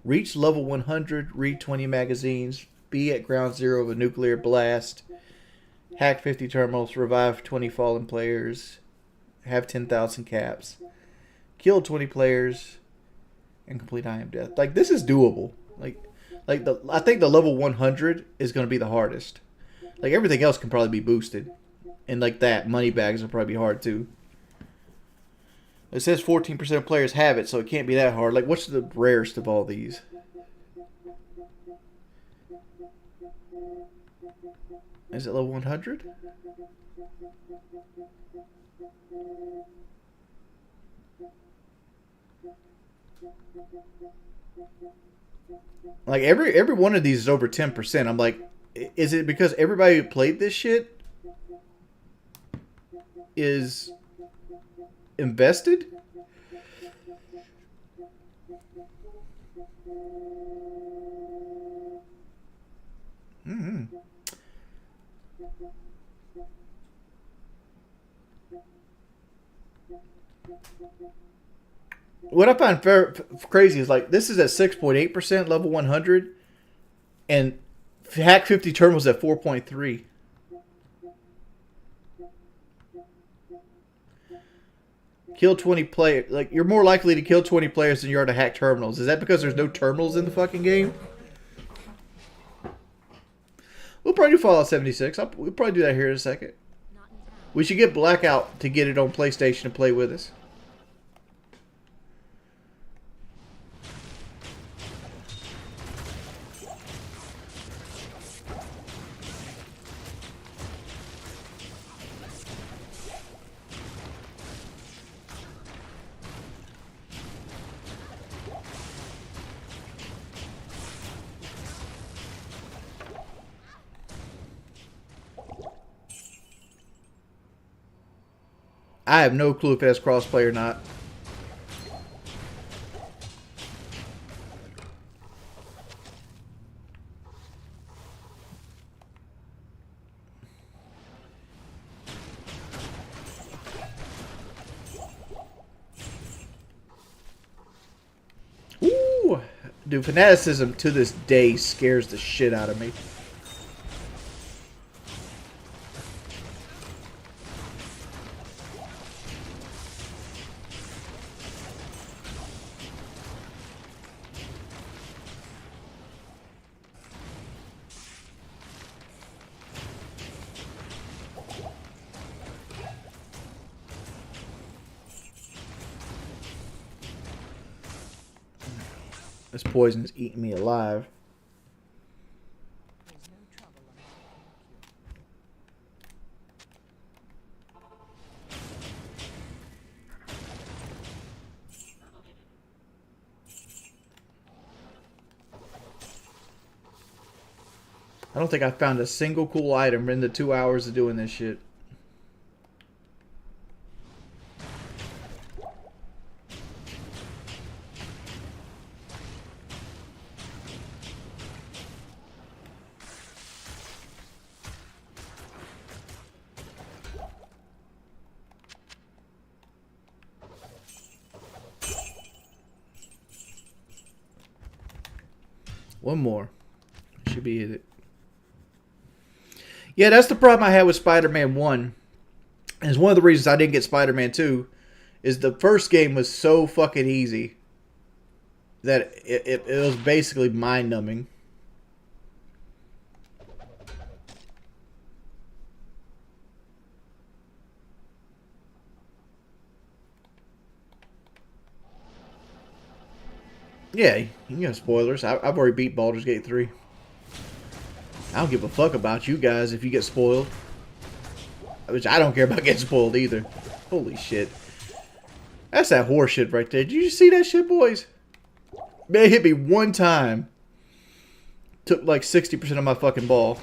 Reach level 100, read 20 magazines, be at ground zero of a nuclear blast, hack 50 terminals, revive 20 fallen players, have 10,000 caps, kill 20 players, and complete I Am Death. Like, this is doable. I think the level 100 is going to be the hardest. Like, everything else can probably be boosted. And like that, money bags will probably be hard too. It says 14% of players have it, so it can't be that hard. Like, what's the rarest of all these? Is it level 100? Like, every one of these is over 10%. I'm like, is it because everybody who played this shit is invested? What I find crazy is, like, this is at 6.8% level 100, and hack 50 terminals at 4.3. Kill 20 players. Like, you're more likely to kill 20 players than you are to hack terminals. Is that because there's no terminals in the fucking game? We'll probably do Fallout 76. We'll probably do that here in a second. We should get Blackout to get it on PlayStation and play with us. I have no clue if it has crossplay or not. Ooh, dude, fanaticism to this day scares the shit out of me. This poison is eating me alive. I don't think I found a single cool item in the 2 hours of doing this shit. One more. Should be it. Yeah, that's the problem I had with Spider-Man 1. And it's one of the reasons I didn't get Spider-Man 2. Is the first game was so fucking easy that it was basically mind-numbing. Yeah, you know, spoilers. I've already beat Baldur's Gate 3. I don't give a fuck about you guys if you get spoiled. Which I don't care about getting spoiled either. Holy shit. That's that horse shit right there. Did you see that shit, boys? Man, it hit me one time. Took like 60% of my fucking ball.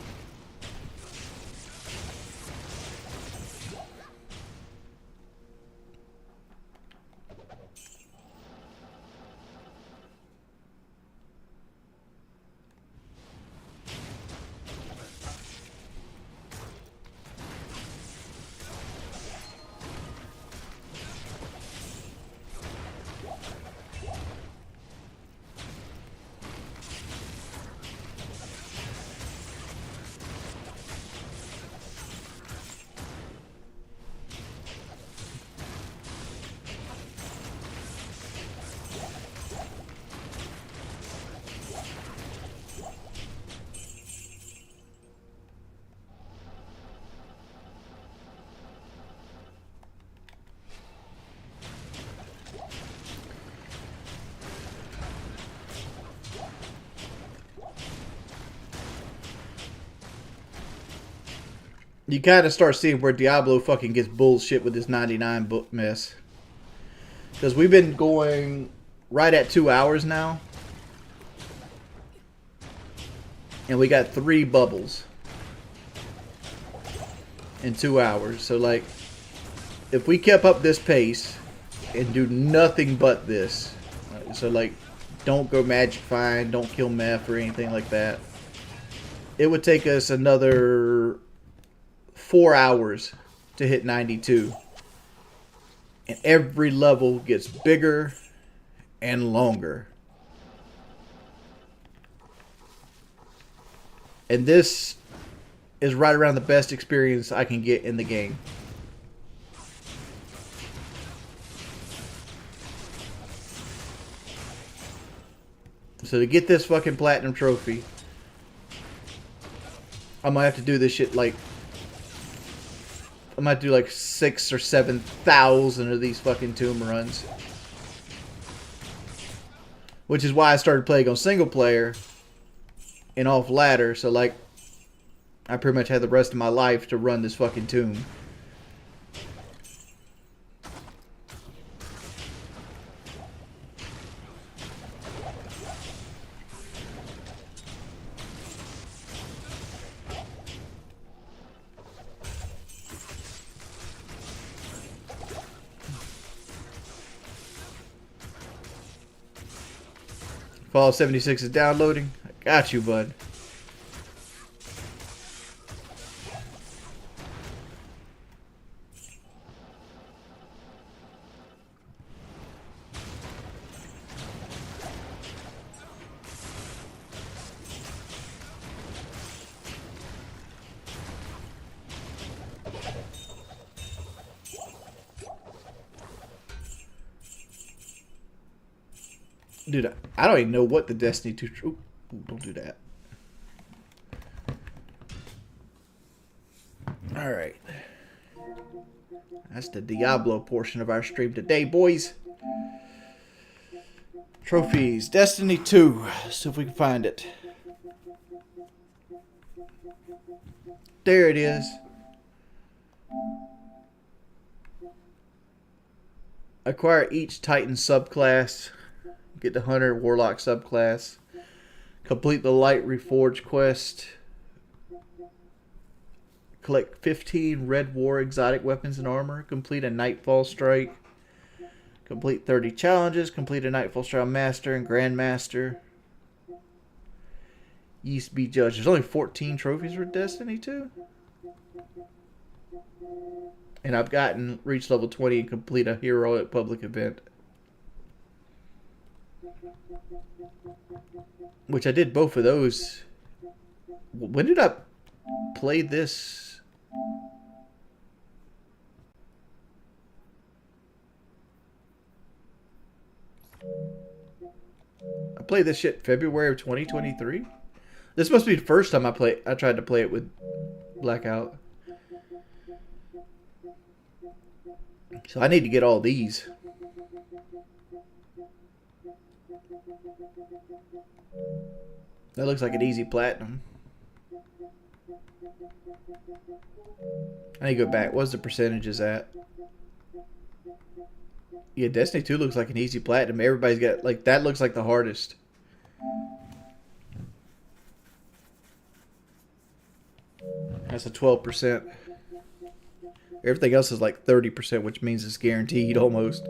You kind of start seeing where Diablo fucking gets bullshit with this 99 book mess. Because we've been going right at 2 hours now. And we got 3 bubbles. In 2 hours. So like, if we kept up this pace and do nothing but this. So like, don't go magic find, don't kill meth or anything like that. It would take us another 4 hours to hit 92. And every level gets bigger and longer. And this is right around the best experience I can get in the game. So to get this fucking platinum trophy, I'm gonna have to do this shit like, I might do like 6,000 or 7,000 of these fucking tomb runs. Which is why I started playing on single player and off ladder. So like, I pretty much had the rest of my life to run this fucking tomb. Fallout 76 is downloading. I got you, bud. Dude, I don't even know what the Destiny 2... Ooh, don't do that. Alright. That's the Diablo portion of our stream today, boys. Trophies. Destiny 2. Let's see if we can find it. There it is. Acquire each Titan subclass. Get the Hunter Warlock subclass. Complete the Light Reforged quest. Collect 15 Red War exotic weapons and armor. Complete a Nightfall Strike. Complete 30 challenges. Complete a Nightfall Strike Master and Grandmaster. Yeast be judged. There's only 14 trophies for Destiny 2. And I've reached level 20 and complete a heroic public event. Which I did both of those. When did I play this? I played this shit February of 2023. This must be the first time I tried to play it with Blackout. So I need to get all these. That looks like an easy platinum. I need to go back. What's the percentages at? Yeah, Destiny 2 looks like an easy platinum. Everybody's got, like, that looks like the hardest. That's a 12%. Everything else is like 30%, which means it's guaranteed almost.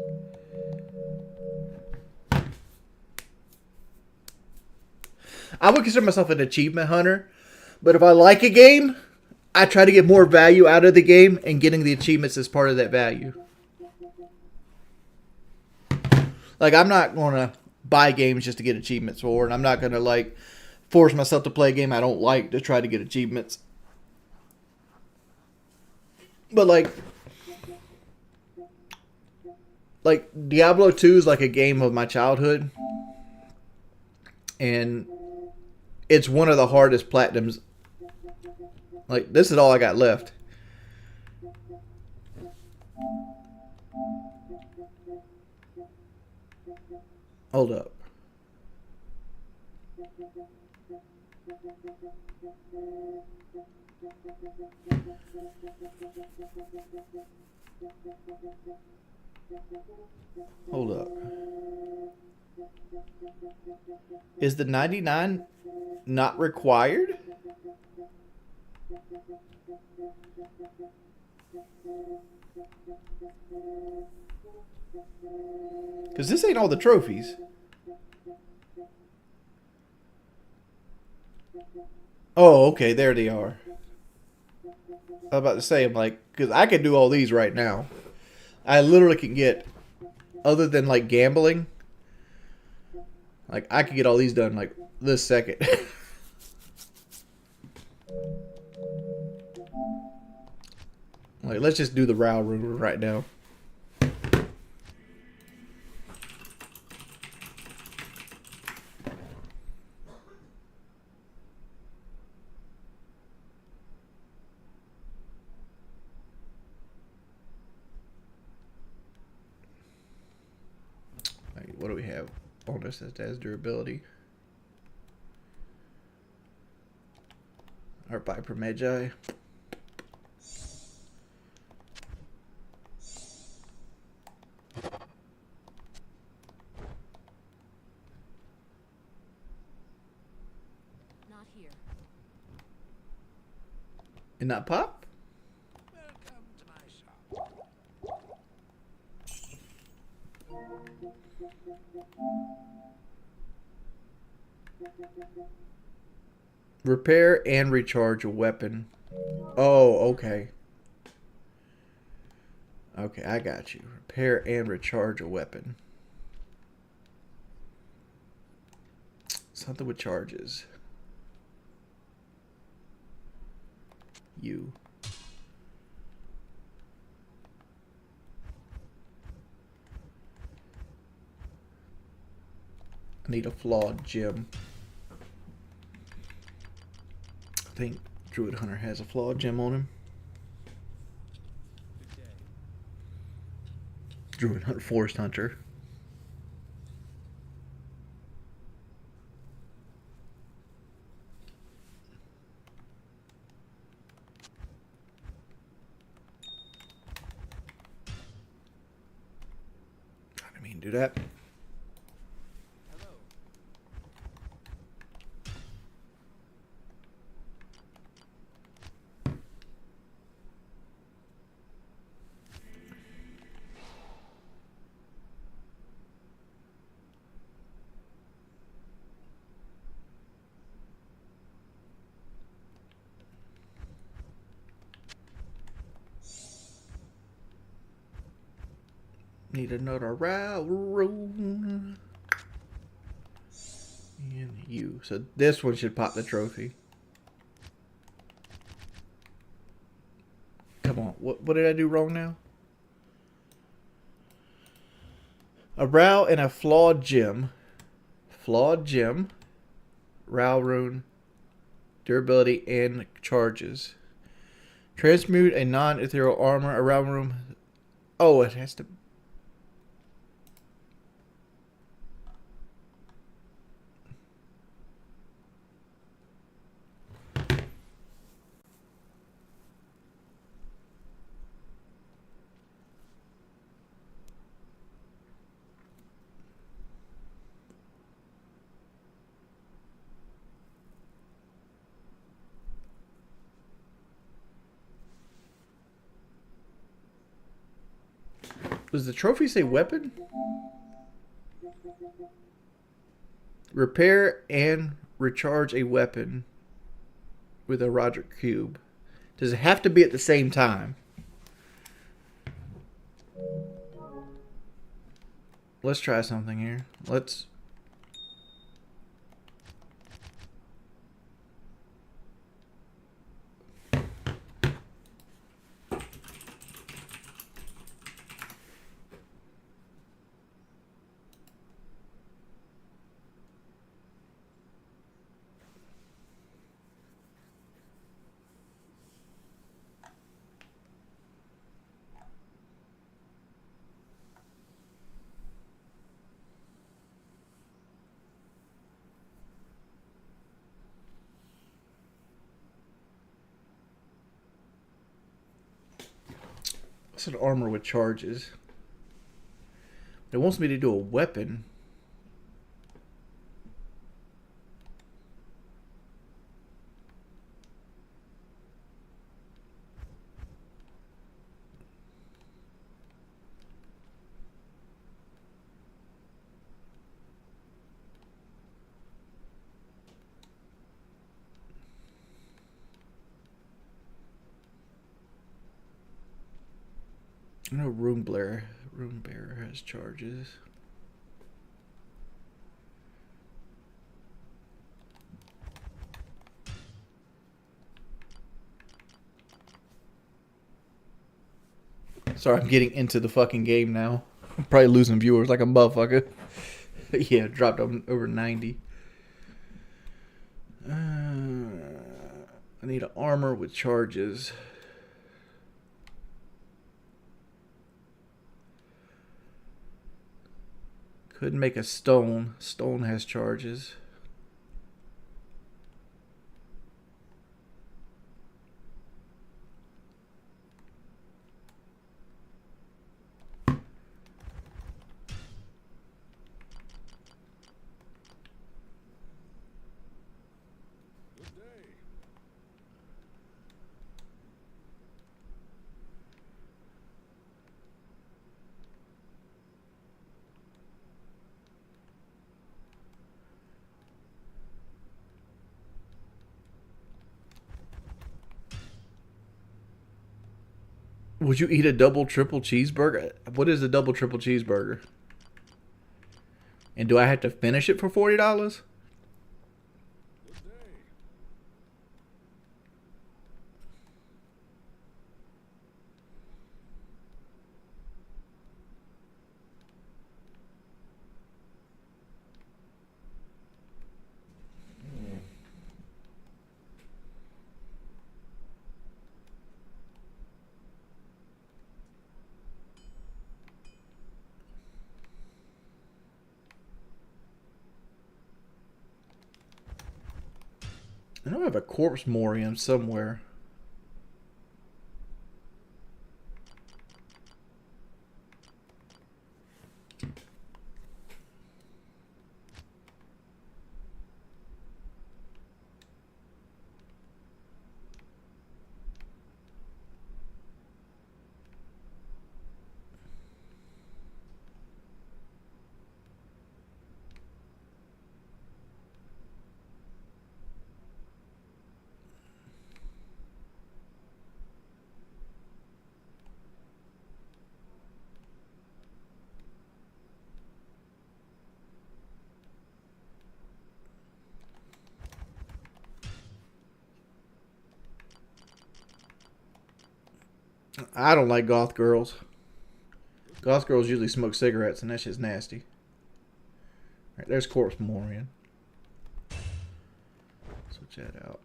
I would consider myself an achievement hunter, but if I like a game, I try to get more value out of the game, and getting the achievements is part of that value. Like, I'm not going to buy games just to get achievements for, and I'm not going to, like, force myself to play a game I don't like to try to get achievements. But, like Diablo 2 is like a game of my childhood, and it's one of the hardest platinums. Like, this is all I got left. Hold up. Hold up. Is the 99 not required? Because this ain't all the trophies. Oh, okay, there they are. I was about to say, I'm like, because I could do all these right now. I literally can get, other than like gambling, like I could get all these done like this second. Like, let's just do the Row Room right now. Wait, what do we have? Bonus that has durability. Our Viper Magi. And not pop? Welcome to my shop. Repair and recharge a weapon. Oh, okay. Okay, I got you. Repair and recharge a weapon. Something with charges. You. I need a flawed gem. I think Druid Hunter has a flawed gem on him. Druid Hunter, Forest Hunter. I didn't mean to do that. Need another round. And you. So this one should pop the trophy. Come on. What did I do wrong now? A Row and a flawed gem. Flawed gem. Row rune. Durability and charges. Transmute a non-ethereal armor. A Row rune. Oh, it has to... Does the trophy say weapon? Repair and recharge a weapon with a Roger cube. Does it have to be at the same time? Let's try something here. Let's... What's an armor with charges? It wants me to do a weapon. I know Room Bearer has charges. Sorry, I'm getting into the fucking game now. I'm probably losing viewers like a motherfucker. Yeah, dropped over 90. I need an armor with charges. Could make a stone. Stone has charges. Would you eat a double triple cheeseburger? What is a double triple cheeseburger? And do I have to finish it for $40? I know I have a corpse morium somewhere. I don't like goth girls. Goth girls usually smoke cigarettes, and that shit's nasty. Alright, there's corpse morium. Switch that out.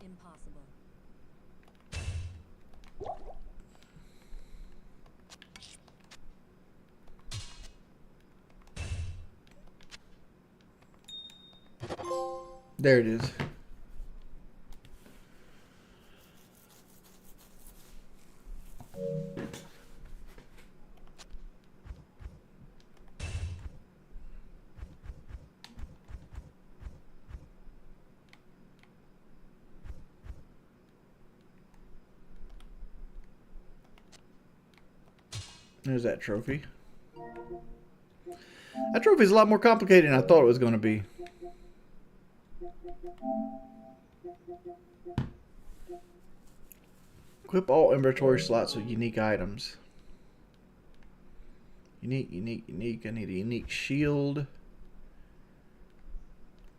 Impossible. There it is. There's that trophy. That trophy's a lot more complicated than I thought it was going to be. Equip all inventory slots with unique items. Unique, unique, unique. I need a unique shield,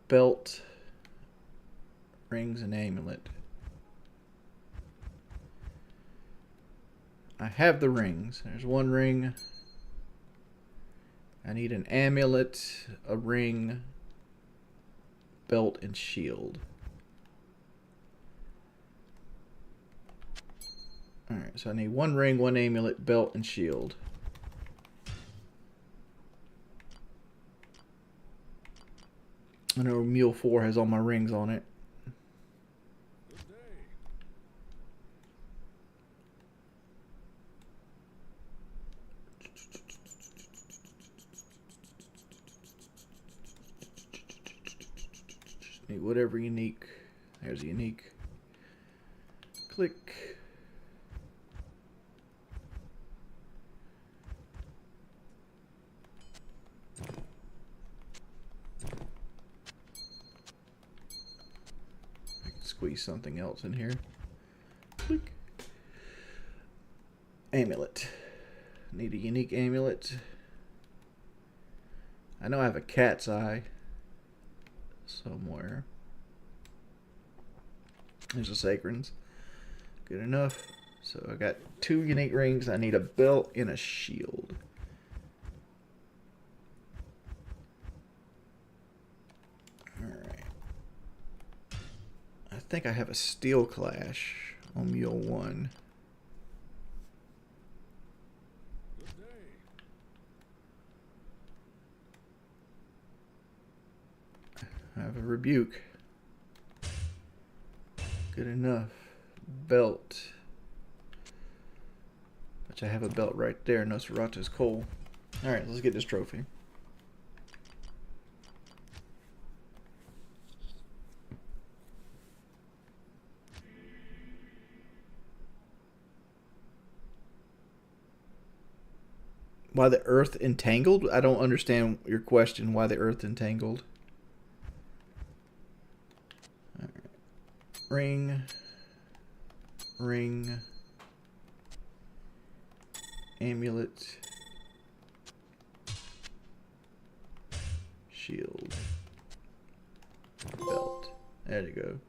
belt, rings, and amulet. I have the rings. There's one ring. I need an amulet, a ring, belt, and shield. Alright, so I need one ring, one amulet, belt, and shield. I know Mule 4 has all my rings on it. Need whatever unique. There's a unique. Click. I can squeeze something else in here. Click. Amulet. Need a unique amulet. I know I have a cat's eye somewhere. There's a sacred's. Good enough. So I got 2 unique rings. I need a belt and a shield. Alright. I think I have a steel clash on Mule 1. I have a rebuke. Good enough. Belt. Which I have a belt right there. Nosferatu's coal. Alright, let's get this trophy. Why the earth entangled? I don't understand your question. Why the earth entangled? All right. Ring. Ring. Amulet. Shield. Belt. There you go.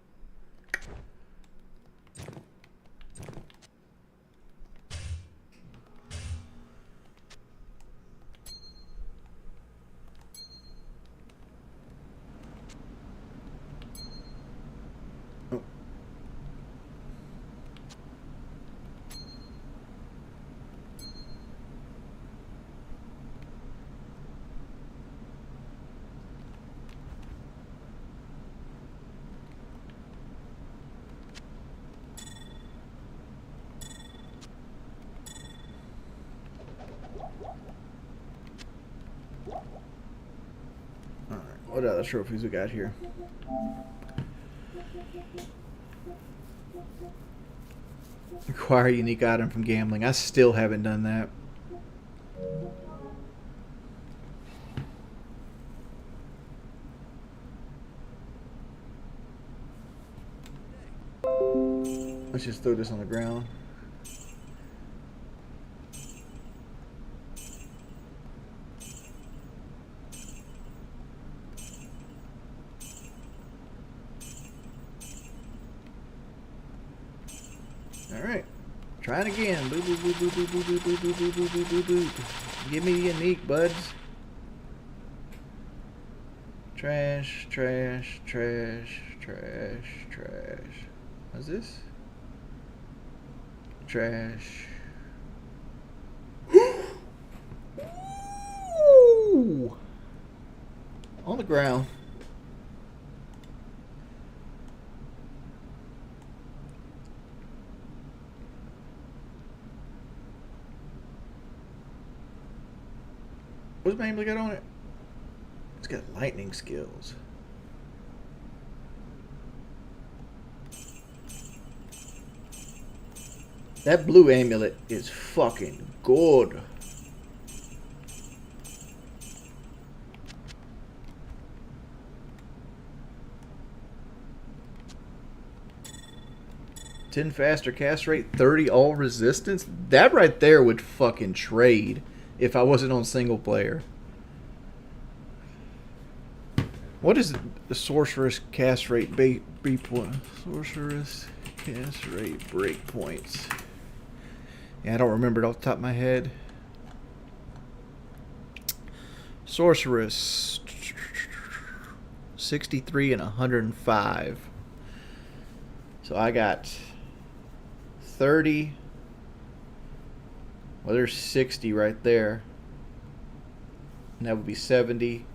What other trophies we got here? Acquire a unique item from gambling. I still haven't done that. Let's just throw this on the ground. Alright. Try it again. Boo, boo, boo, boo, boo, boo, boo, boo, boo, boo, boo, boo, boo, boo. Give me the unique, buds. Trash, trash, trash, trash, trash. What's this? Trash. Ooh. On the ground. What's my amulet got on it? It's got lightning skills. That blue amulet is fucking good. Ten faster cast rate, 30 all resistance. That right there would fucking trade if I wasn't on single player. What is the sorceress cast rate point? Sorceress cast rate breakpoints. Yeah, I don't remember it off the top of my head. Sorceress 63 and 105. So I got 30. Well, there's 60 right there. And that would be 70,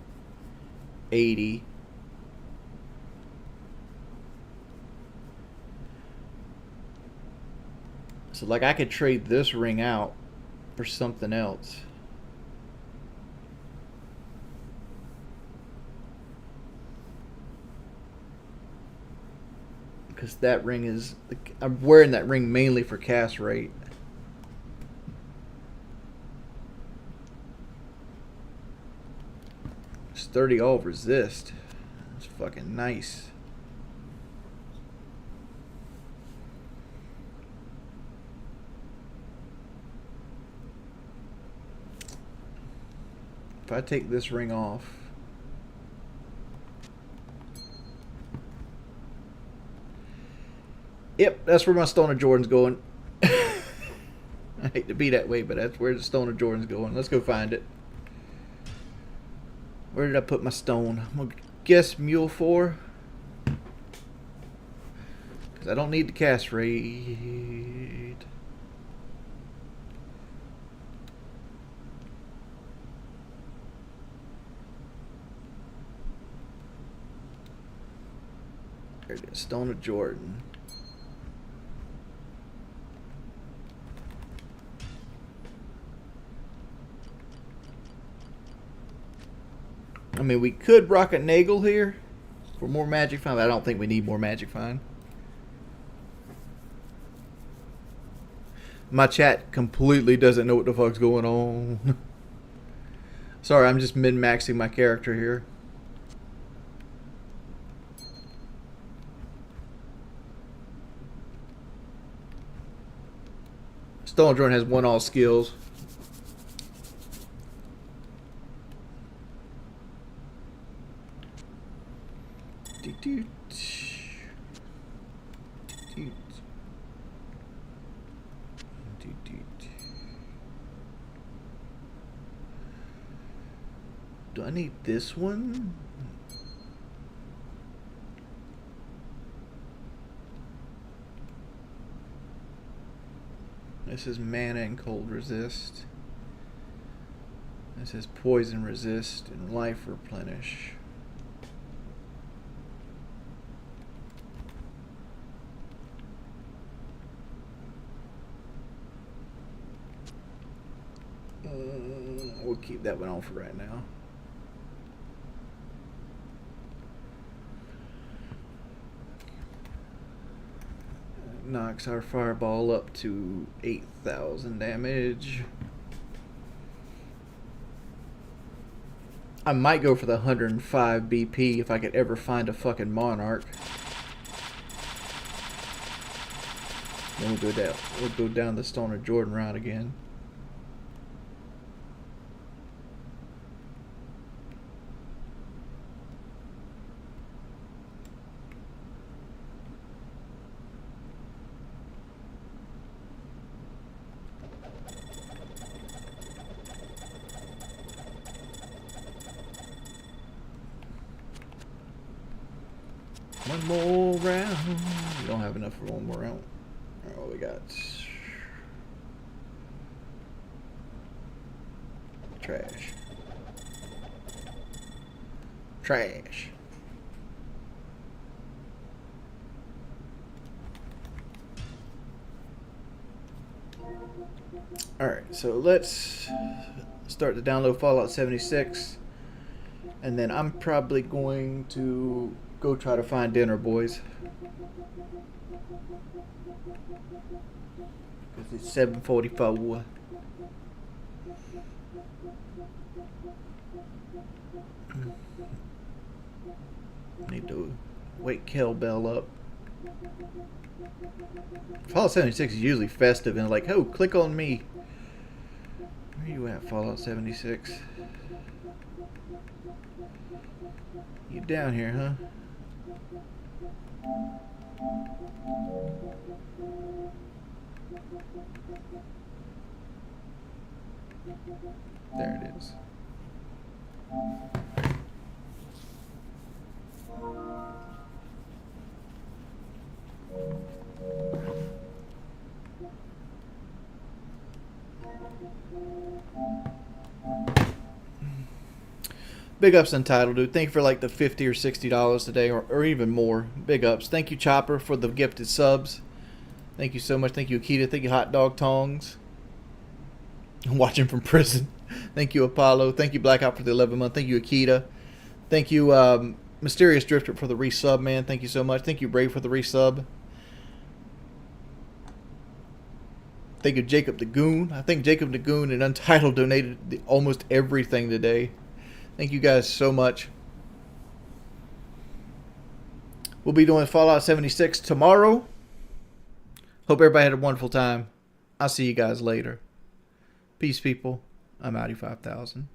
80. So, like, I could trade this ring out for something else. Because that ring is... I'm wearing that ring mainly for cast rate. It's 30 all resist. That's fucking nice. If I take this ring off... Yep, that's where my Stone of Jordan's going. I hate to be that way, but that's where the Stone of Jordan's going. Let's go find it. Where did I put my stone? I'm going to guess Mule 4. Because I don't need the cast rate. There it is, Stone of Jordan. I mean, we could rock a Nagel here for more Magic Find, but I don't think we need more Magic Find. My chat completely doesn't know what the fuck's going on. Sorry, I'm just min-maxing my character here. Stone Jordan has 1 all skills. Do I need this one? This is mana and cold resist. This is poison resist and life replenish. We'll keep that one on for right now. Knocks our fireball up to 8,000 damage. I might go for the 105 BP if I could ever find a fucking Monarch. Then we'll go down. We'll go down the Stone of Jordan route again. One more round. We don't have enough for one more round. Alright, what we got? Trash. Trash. Alright, so let's start to download Fallout 76. And then I'm probably going to go try to find dinner, boys. Because it's 7:44. Need to wake Kel Bell up. Fallout 76 is usually festive and like, oh, click on me. Where you at, Fallout 76? You down here, huh? There it is. Big ups Untitled, dude. Thank you for like the $50 or $60 today, or even more. Big ups. Thank you, Chopper, for the gifted subs. Thank you so much. Thank you, Akita. Thank you, Hot Dog Tongs. I'm watching from prison. Thank you, Apollo. Thank you, Blackout, for the 11 month. Thank you, Akita. Thank you, Mysterious Drifter, for the resub, man. Thank you so much. Thank you, Brave, for the resub. Thank you, Jacob the Goon. I think Jacob the Goon and Untitled donated almost everything today. Thank you guys so much. We'll be doing Fallout 76 tomorrow. Hope everybody had a wonderful time. I'll see you guys later. Peace, people. I'm Audi 5000.